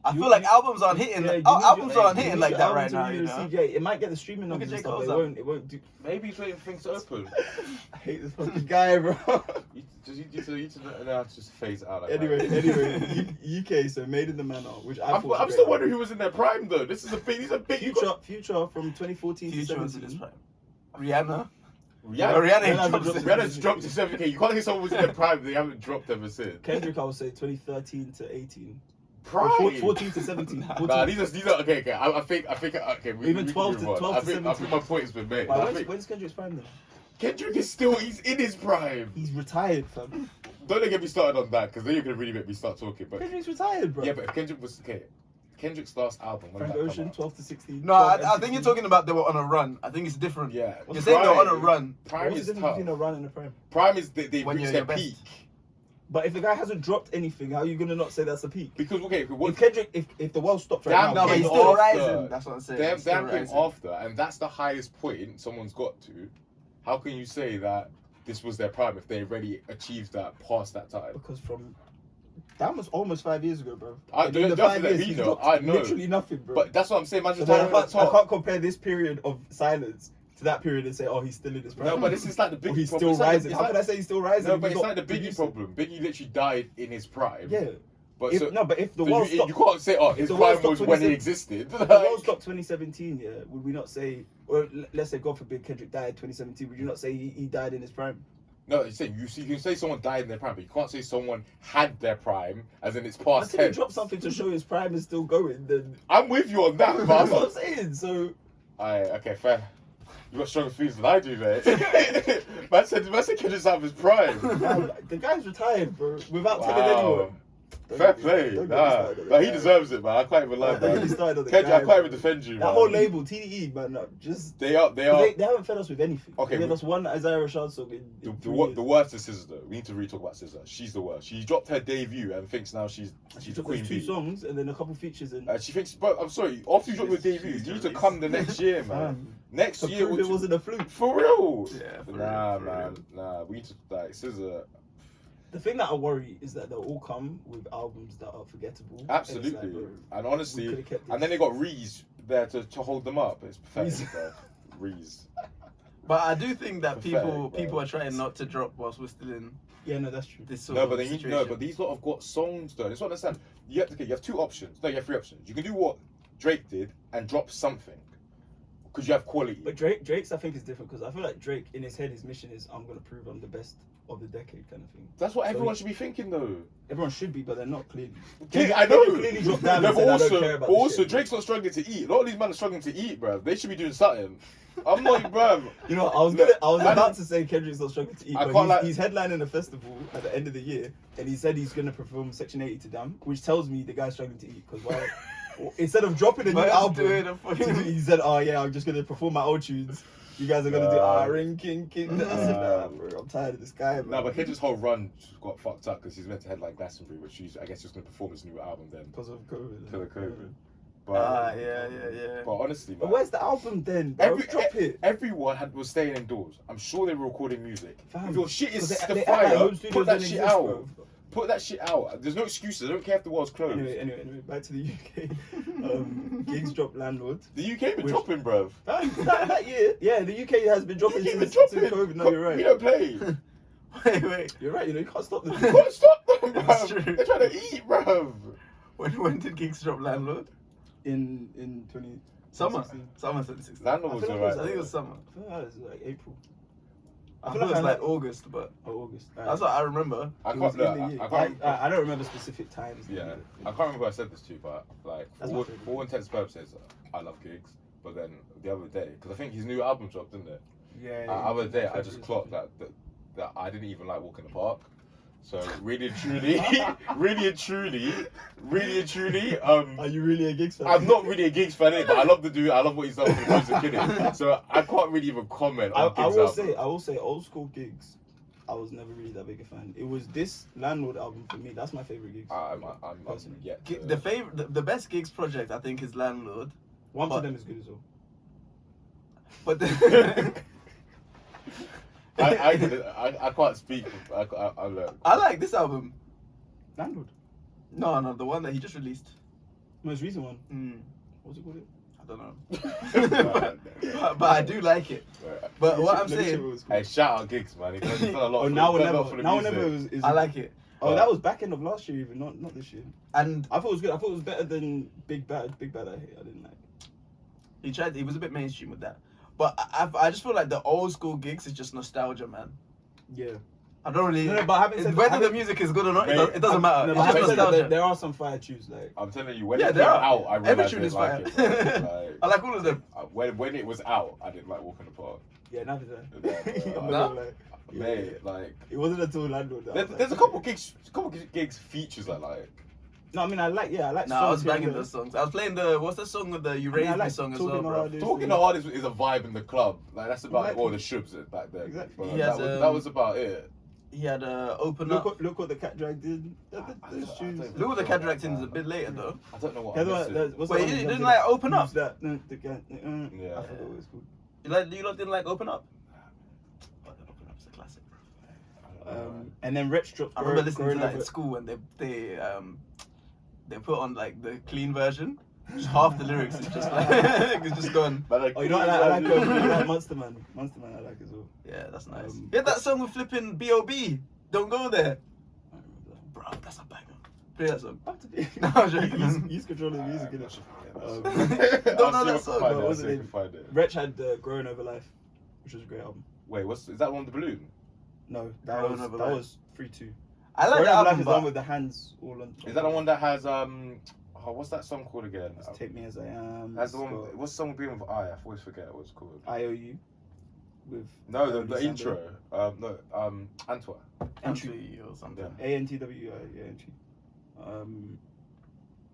I You- feel like you- albums aren't hitting. Yeah, you Albums need- aren't you hitting need like your that album right to now. be You know. CJ. It might get the streaming Look numbers at and J. stuff, but Cole's it won't do. Maybe he's waiting for things to open. I hate this fucking guy, bro. you need to know how to just phase it out. Like anyway, that. UK, so Made in the Manor, which I I'm thought was still great. wondering who was in their prime though. These are big. Future from 2014 to Future was in his 17. prime. Rihanna. Rihanna's dropped dropped to 7K. You can't say someone was in their prime. They haven't dropped ever since. Kendrick, I would say 2013 to 18. Prime. Or 14 to 17. 14. Nah, these are okay. I think okay. Even we 12 can to- move on. 12 I to think 17. my point has been made. Why, I when's, think when's Kendrick's prime then? Kendrick he's in his prime. He's retired, fam. Don't get me started on that because then you're gonna really make me start talking. But Kendrick's retired, bro. yeah, but if Kendrick was okay, Kendrick's last album when Frank did that Ocean, come out? 12 to 16. No, 12 and I think 16. you're talking about they were on a run. I think it's different. Yeah, You're saying they were on a run. Prime What's is the difference tough. between a run and a prime? Prime is they When reach you're their your best. peak. But if the guy hasn't dropped anything, how are you gonna not say that's a peak? Because okay, what If Kendrick, if the world stopped right Damn, now, No, but he's came still after. rising. That's what I'm saying. Damn, He's still damn came rising. after, and that's the highest point someone's got to. How can you say that this was their prime if they already achieved that past that time? because from that was almost 5 years ago, bro. I And don't- in the don't 5 let years, me he's know. dropped I know. literally nothing, bro. But that's what I'm saying. Man, So just then I talking can't, I can't compare this period of silence to that period and say, oh, he's still in his prime. No, but this is like the Or Biggie he's problem. still It's like rising. the- How can I say he's still rising? No, if but he's it's not like the Biggie producing? problem. Biggie literally died in his prime. Yeah. But If, so, no, but if the so world you stopped, can't say, oh, his the world prime was stopped when he 27 existed. if the world stopped 2017, yeah, would we not say, or let's say, God forbid, Kendrick died 2017, would you not say he died in his prime? No, you're saying you can say someone died in their prime, but you can't say someone had their prime, as in it's past Until he tense. drops something to show his prime is still going, then I'm with you on that, but that's I'm what I'm not. saying. So Alright, okay, fair. You got stronger feelings than I do, mate. man said Kendrick's out of his prime. man, the guy's retired, bro, without telling Wow. anyone. Fair Don't play. get me Nah, started on but he that guy. deserves it, man. I can't even lie, Don't get me man. started on the Kendrick, I guy, can't even bro. defend you, That man. whole label, TDE, man, just They are. they haven't fed us with anything. Okay, They gave we- us one Isaiah Rashad song in The 3 years. worst is SZA though. We need to really talk about SZA. She's the worst. She dropped her debut and thinks now she's She the took queen those 2 bee. songs and then a couple features and She thinks, but I'm sorry. After you drop your debut, you need to come the next year, man. Next to year, prove it wasn't a fluke. for real. Yeah, for Nah, real, for man. real. Nah, we need to like SZA. The thing that I worry is that they'll all come with albums that are forgettable. And Absolutely. it's like, bro, And we honestly, could've kept and this. then they got Reese there to hold them up. It's pathetic, bro. Reese. But I do think that Pathetic, people bro. are trying not to drop whilst we're still in Yeah, no, that's true. this sort No, of but then situation. but these lot have got songs though. That's what I understand. You have 2 options. No, you have 3 options. You can do what Drake did and drop something because you have quality. But Drake's I think is different because I feel like Drake in his head his mission is I'm gonna prove I'm the best of the decade kind of thing. That's what So everyone he- should be thinking though. Everyone should be, but they're not clearly. I know. Kendrick clearly dropped down No, and but said, I also, don't care about this shit. Drake's not struggling to eat. A lot of these men are struggling to eat, bruv. They should be doing something. I'm not, bruv. You know, I was about to say Kendrick's not struggling to eat, I but can't he's headlining a festival at the end of the year, and he said he's gonna perform Section 80 to Damn, which tells me the guy's struggling to eat. Because instead of dropping a new album, fucking... he said, "Oh yeah, I'm just gonna perform my old tunes. You guys are gonna do Ring King King." I said, "Nah, bro, I'm tired of this guy." No, but Kendrick's whole run got fucked up because he's meant to headline Glastonbury, which I guess he's gonna perform his new album then because of COVID. because of COVID. But, yeah. But honestly, man, but where's the album then? Bro? Drop it. Everyone was staying indoors. I'm sure they were recording music. Fam, If your shit is they the act like fire, home studios put that don't shit exist, out. bro. Put that shit out. There's no excuses. I don't care if the world's closed. Anyway, back to the UK. Gigs drop Landlord. The UK been dropping, bruv. That year, yeah, the UK has been dropping since COVID. No, you're right. We don't play. Wait. You're right. You know, you can't stop them. You can't stop them, That's bruv. true. They're trying to eat, bruv. When did Gigs drop Landlord? in 20 Summer 2016. 2016. Landlord was I feel like alright. I think it was summer. I feel like it was like April. I feel like it was like August, but August. that's what I remember. I It was can't. in the Look, year. I can't. I don't remember specific times. Yeah, I can't remember who I said this to, but like That's for my favourite. all intents and purposes, I love Gigs. But then the other day, because I think his new album dropped, didn't it? Yeah. Other day, I just clocked that I didn't even like walking the park. So really and truly, Are you really a Gigs fan? I'm not really a Gigs fan, but I love the dude. I love what he's done for the music, innit? So I can't really even comment on I Gigs' will album. say, old school Gigs. I was never really that big a fan. It was this Landlord album for me. That's my favorite Gigs. I'm personally. yet Gi- to- the best Gigs project I think is Landlord, One but- of them is good as well. but I can't speak. I look. I like this album. Landlord, No, the one that he just released. most recent one. Mm, What's it called? I don't know, but I do like it. But what I'm saying, Hey, shout out Gigs, man. He's done a lot. Oh, for now or done a lot never. for the Now or music. never is. I like it. Oh, that was back end of last year, even not this year. And I thought it was good. I thought it was better than Big Bad. Big Bad, I didn't like. he was a bit mainstream with that. But I just feel like the old school Gigs is just nostalgia, man. Yeah. I don't really. No, but having said whether that, the music is good or not, Mate, it doesn't matter. No, It's but just having said that, nostalgia. there are some fire tunes like. I'm telling you, when Yeah, it there came are. out, I Every realized tune I is didn't fire. like it. Bro. I like all of them. When it was out, I didn't like Walk in the Park. Yeah, neither did I. Yeah, I'm not Nah. gonna lie. Yeah. Mate, like It wasn't until Landlord that I was there's a like, couple gigs features I like. No, I mean I like. Nah, I was songs here and banging there. those songs. I was playing what's the song with the You I mean, Raised I Me like song as Talking well, the bro. Hardest. Talking the Hardest is a vibe in the club. Like that's about Exactly. all the shubs back then. Exactly. But He has, that was about it. He had Open Up. Look what the Cat Drag did. Those tunes. Look what the Cat Drag is a bit later though. I don't know what Yeah, I'm the missing. one- what's Wait, the one you that didn't did like that? Open Up? Who's that? No, the cat. Yeah. I forgot what it's called. You lot didn't like Open Up? Oh, Open Up's a classic, bro. And then Wretch dropped. I remember listening to Growing that Over- in school when they put on like the clean version. Just half the lyrics is just like it's just gone. Oh, you know what I like Monster Man. Monster Man I like as well. Yeah, that's nice. Um, Yeah, that song with flipping B.O.B. Don't go there, I don't remember that. bro. That's a banger. Play that song. Back to be. No, I'm joking. He's controlling the music, innit? Don't know that song, bro. I'll What's see the if I name? can find it. Wretch had Growing Over Life, which was a great album. Wait, is that one with the balloon? No, that Growing Over Life. was 3-2. I like Growing that Over Life album, is the one but with the hands all on. Is that the one that has what's that song called again? It's Take Me As I Am. That's the It's one. got What's the song being with I always forget what it's called. IOU. With No, the Andy intro. Antwerp. Entry or something. ANTWI, yeah, Entry.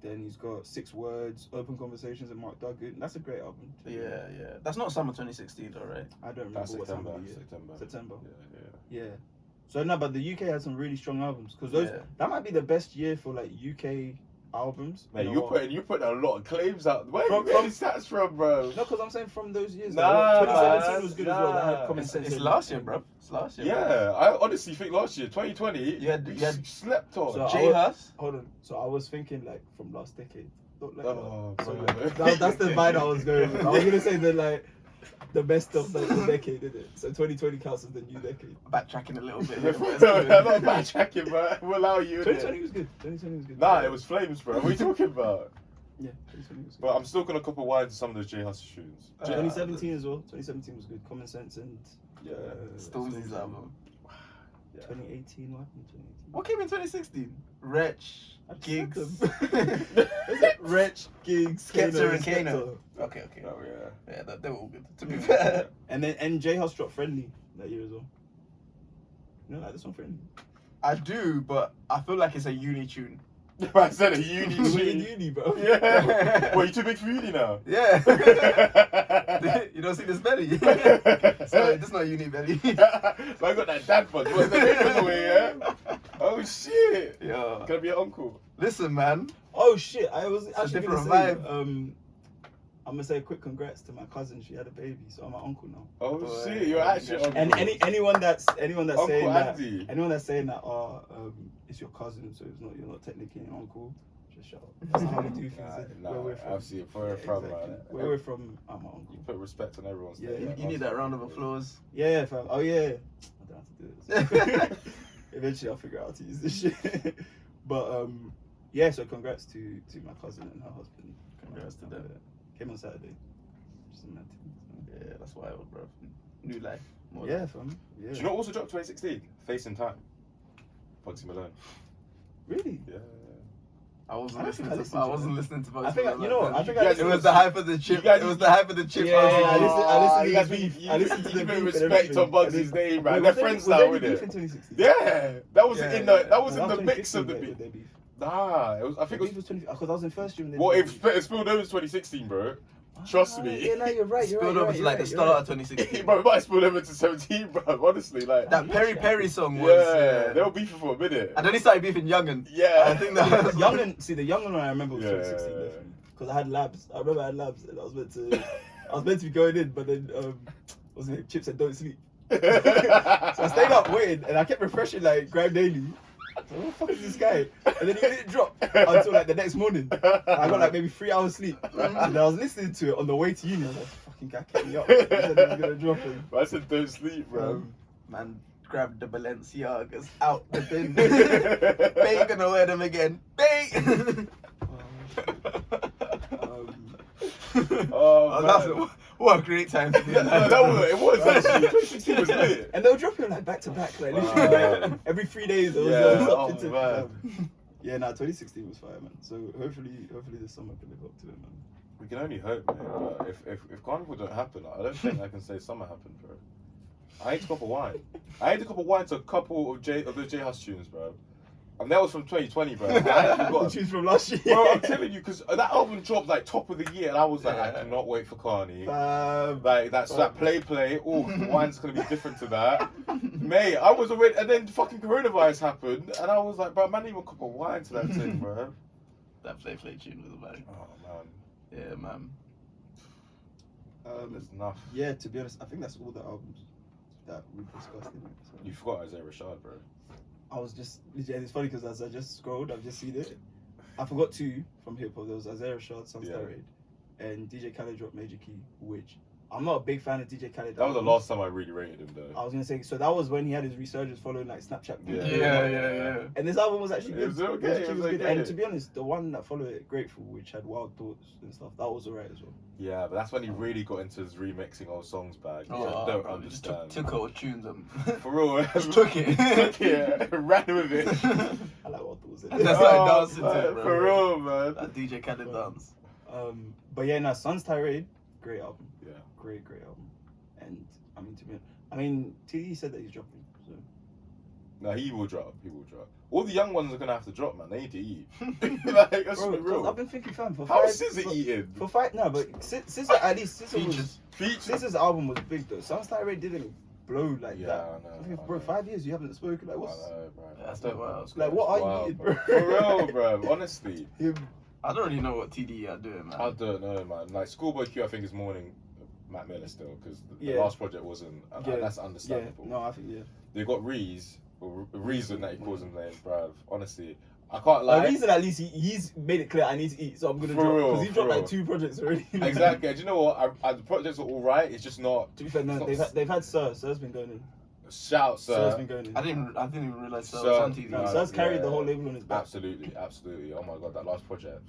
Then he's got 6 Words, Open Conversations, and Mark Duggan. That's a great album. Yeah. That's not summer 2016 though, right? I don't remember That's what time September. of the year. September. September. Yeah. Yeah. So no, but the UK had some really strong albums because those that might be the best year for like UK albums. Mate, in a you while. put a lot of claims out. Where From- you getting stats from, bro? No, because I'm saying from those years. Nah, 2017 man, was good as well. That had nah. Common Sense. It's in last it. year, bro. It's last year. Yeah, I honestly think last year, 2020, You had slept on. So J Hus. Hold on. So I was thinking like from last decade. Not like Oh, that. So bro. that's the vibe I was going with. I was gonna say the best of the decade, didn't it? So 2020 counts as the new decade. Backtracking a little bit. No, I'm not backtracking, bro. We'll allow you. 2020 was good. 2020 was good. Nah, it was flames, bro. What are you talking about? Yeah, 2020 was good. But I'm still gonna couple wine to some of those J Hus tunes. 2017 as well. 2017 was good. Common Sense and Stormzy's album. Yeah. 2018. What happened in 2018? What came in 2016? Wretch, I just Gigs. said them. Is it Wretch, Gigs, Skepta and Skepta? Kano. Okay. Oh yeah. Yeah, they were all good. To be fair. And J House dropped Friendly that year as well. You know, like this one Friendly. I do, but I feel like it's a uni tune. I said a uni We're in tune. uni, bro. Yeah. Well, you too big for uni now. Yeah. You don't see this belly. So this not uni belly. So I got that dad bod. What's the big way, yeah? Oh shit. Yeah. Gonna be an uncle. Listen, man. Oh shit! I was It's a actually different gonna say, vibe. I'm gonna say a quick congrats to my cousin. She had a baby, so I'm an uncle now. Oh Boy, shit, you're actually uncle. And anyone that's Uncle saying Andy. that, anyone that's saying that, it's your cousin, so you're not technically an uncle. Just shut up. That's how we do things. Where we're from. Absolutely. Where we're from, exactly. man. Where we're from, I'm an uncle. You put respect on everyone's Yeah, name. You need that round of applause. Yeah, fam. Oh yeah. I don't have to do this. Eventually, I'll figure out how to use this shit. But yeah. So congrats to my cousin and her husband. Congrats to them. Came on Saturday. Just a mad thing. Yeah, that's wild, bro. New life. More Yeah, life. fam. Yeah. Do you know what also dropped 2016? Face in Time. Bugsy Malone. Really? Yeah. I wasn't I listening think I to. listened I to wasn't them. listening to. I think Bugsy you know. Malone. I think You I guys- It listened was to- the hype of the chip. You guys- It was the hype of the chip. Yeah, I listened You to guys the beef. be- I listened to the you beef put and respect everything. on Bugsy's name, man. Wait, They're was there- friends was now, there with any it. beef in 2016? Yeah, that was Yeah, in the yeah. that was No, in the that mix of 2015 the that- beef. their beef. Nah, it was. I think it was. Because I was in first year. When they Well, did it the beef. spilled over to 2016, bro. Trust me. Yeah, no, you're right. You're Spilled right. over to like the start of 2016. Bro, it might spill over to 17, bro. Honestly, like. That Perry Perry song was. Yeah, they were beefing for a minute. And then he started beefing Young'un. Yeah. I think that was Young'un, see the Young'un one I remember was Yeah. 2016 definitely because I had labs. I remember I had labs and I was meant to be going in, but then what's his name? Chip said don't sleep. So I stayed up waiting and I kept refreshing like Grime Daily. So what the fuck is this guy? And then he didn't drop until like the next morning. I got like maybe 3 hours sleep. And I was listening to it on the way to uni. I was like, fucking guy kept me up. He said he was gonna drop him. I said don't sleep, bro. Man grabbed the Balenciagas out the bin. They ain't gonna wear them again. They. Oh, That's man. what a great time to be No, alive. it was actually 2016 was lit. And they'll drop him like back to back, like literally like, every 3 days. There was Yeah, something oh, to. Yeah, 2016 was fire, man. So hopefully this summer can live up to it, man. We can only hope, man. But if Carnival don't happen, I don't think I can say summer happened, bro. I ate a cup of wine. I ate a cup of wine to a couple of the J House tunes, bro. And that was from 2020, bro. I ain't forgotten. Choose from last year. Bro, I'm telling you, because that album dropped like top of the year, and I was like, I cannot wait for Carney. Like that play. Oh, the wine's gonna be different to that, mate. I was already, and then fucking coronavirus happened, and I was like, bro, man, even a cup of wine to that thing, bro. That play tune was about. Oh man, Yeah, man. that's enough. Yeah, to be honest, I think that's all the albums that we discussed in it. So. You forgot Isaiah Rashad, bro. I was just, and it's funny because as I just scrolled, I've just seen it. I forgot 2 from hip hop. There was Isaiah Rashad, Sunstar Raid, and DJ Khaled dropped Major Key, which I'm not a big fan of DJ Khaled. That was the last time I really rated him, though. I was gonna say, so that was when he had his resurgence following like Snapchat. Yeah. And this album was actually good. It was okay, Major Key it was good. okay. And to be honest, the one that followed it, Grateful, which had Wild Thoughts and stuff, that was alright as well. Yeah, but that's when he really got into his remixing old songs bag, which I Oh, don't bro, just understand. took old tunes and For real, just took it. yeah, ran with it. I like Wild Thoughts. That's like dancing to man, it, bro. For real, man. That DJ Khaled dance. But yeah, now Sun's Tirade, great album. Yeah. Great album. And I mean, TD said that he's dropping. So No, he will drop. All the young ones are gonna have to drop, man. They need to eat. Like, let's bro, be real. I've been thinking, fam, for How's five. SZA eating? For 5, no, but SZA at least SZA was. Features. SZA's album was big though. Sun's Tirade didn't blow like Yeah, that. I know. Bro, 5 years you haven't spoken. Like I what's know, bro. That's I don't wild. know what's Like, going what on. are you Wow, eating, bro? bro? For real, bro. Honestly, him? I don't really know what TD are doing, man. I don't know, man. Like Schoolboy Q, I think is mourning Matt Miller still because the Yeah. last project wasn't. And that's Yeah, understandable. no, I think They got Reese, or reason that he calls him name, bruv. Honestly, I can't lie. The reason at least he's made it clear I need to eat, so I'm gonna For drop real, because he dropped for like real. 2 projects already. Exactly. And do you know what? The projects are all right. It's just not. To be fair, no, they've had Sir's been going in. Shout, Sir's sir. been going in. I didn't even realize that Sir, was on TV. No, no, Sir's carried the yeah. whole label on his back. Absolutely. Oh my god, that last project.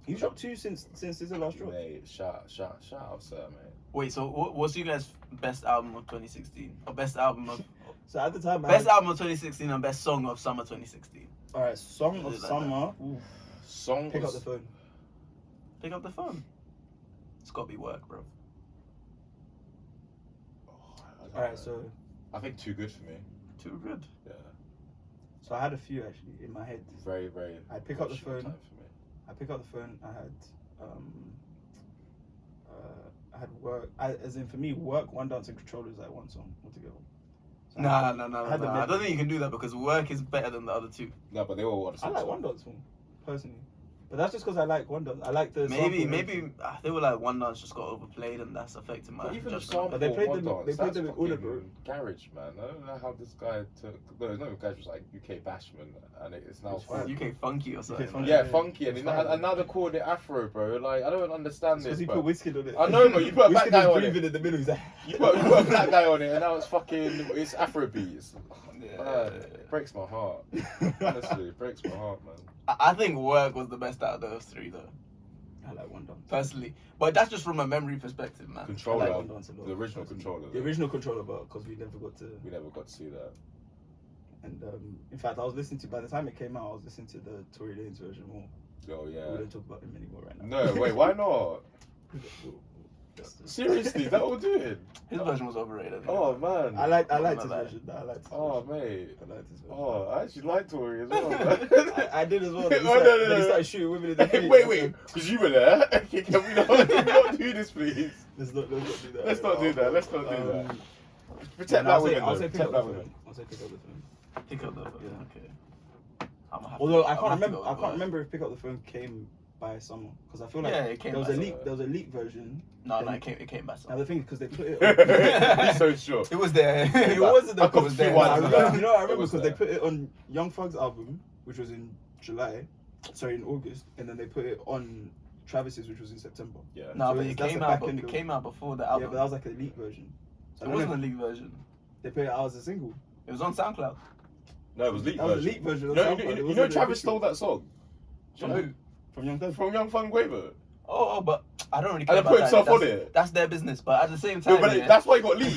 He's dropped 2 since his last drop. Mate, shout out, sir, mate. Wait, so what's your guys' best album of 2016? Or best album of So at the time, best album of 2016 and best song of summer 2016? All right, song of Like summer. Ooh, Song pick was, up the phone. Pick up the phone. It's gotta be work, bro. I don't All right, know. so I think Too Good for me. Too good. Yeah. So I had a few actually in my head. Very, very. I pick up the phone. time for me. I pick up the phone. I had work. As in for me, work, One Dance and Controller is like one song altogether. So Nah. I don't think you can do that because work is better than the other two. No, but they all want to. I like One Dance more, personally. But that's just because I like One Dance. I like the Maybe they were like One Dance just got overplayed and that's affecting my But even the judgment. sample, But they played One them- Dance, they played that's them in order, fucking bro. Garage, man. I don't know how this guy took. No, it's not even garage. It was like UK Bashman, and it's now. It's fine. UK Funky or something. Funky. Yeah, Yeah, funky, and it's now, fine. and now they're calling it Afro, bro. Like I don't understand Because this. he Bro. put Whiskey on it. I know, but you put a black Wizkid guy was on it. breathing in the middle. He's like, You put a black guy on it, and now it's fucking. It's Afro beats. It breaks my heart. Honestly, it breaks my heart, man. I think work was the best out of those three though. I like One Dance. Personally, but that's just from a memory perspective, man. Controller, I like One Dance a lot, the original personally. controller. The original Controller, but because we never got to. We never got to see that. And in fact, I was listening to. By the time it came out, I was listening to the Tory Lanez version more. Oh We yeah. don't talk about him anymore right now. No, wait, why not? Seriously, that all doing? His version was overrated. Oh man. I liked his Not bad. version. I liked his Oh version. mate. I liked his version. Oh, I actually like Tory as well. Man. I did as well. Oh, Then no. he started shooting women in the face. Wait, because you were there. Can we not do this, please? Let's not do that. Let's not do that. Let's not do that. Yeah, Protect no, that I'll say woman. pick Protect up that the woman. phone. I'll say pick up the phone. Pick up the phone. Yeah. Okay. I'm gonna have Although to, I I'm can't gonna have to remember. go I with can't work. remember if pick up the phone came by summer because I feel like Yeah, it came there was by a leak. summer. There was a leak version. No, Then- it came back. Now the thing is because they put it. He's so sure. It was there. It wasn't. I It got was a few there. ones I of remember, that. you know, I It remember was because they there. put it on Young Thug's album, which was in July. Sorry, in August, and then they put it on Travis's, which was in September. Yeah. No, So but it that's came the out. back end It of- came out before the Yeah, album. but that was like a leak version. So I It don't know wasn't a if leak version. they put it out as a single. It was on SoundCloud. No, it was leak That was a version. leak version. on No, SoundCloud. you It know wasn't Travis official. stole that song From who? From Young Thug. from Young Fun Quaver. Oh, but I don't really care And about they put that. himself on That's- it. That's their business. But at the same No, time, but yeah. that's why he got leaked.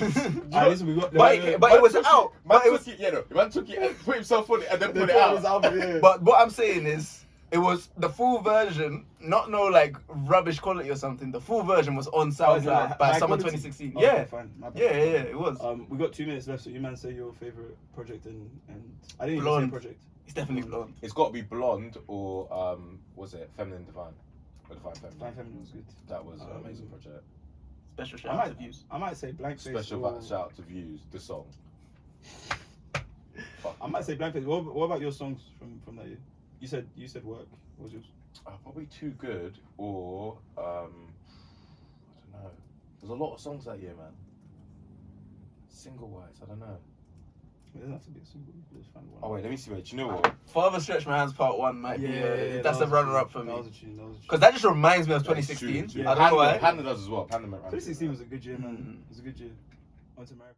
Listen, we got. But it was out. Man But it was. took it, yeah, no. Man took it and put himself on it and then They put it put on his out. album, yeah. But what I'm saying is, it was the full version, not no like rubbish quality or something. The full version was on Oh, is it SoundCloud like by high summer quality? 2016. Oh, Yeah. okay, fine. My bad. Yeah, it was. We got 2 minutes left, so you man say your favorite project and I didn't even Blonde. say project. It's definitely blonde. It's got to be Blonde or was it Feminine Divine? Or Divine Feminine. Fine Feminine was good. That was an amazing project. Special I shout out might, to views. I might say Blank Face. Special or, shout out to Views, the song. Fuck. I might say Blank Face. What about your songs from that year? You said Work. What was yours? Probably Too Good or I don't know. There's a lot of songs that year, man. Single wise, I don't know. It doesn't have to be a single. You can just find one. Oh wait, let me see. Wait, do you know what? Father Stretch My Hands Part 1 might be. That's the runner up for me. That was a tune. That was a tune. Because that just reminds me of That's 2016. true. I don't know why. Panda does as well. Panda 2016 was a good year, man. It was a good year. Went to America.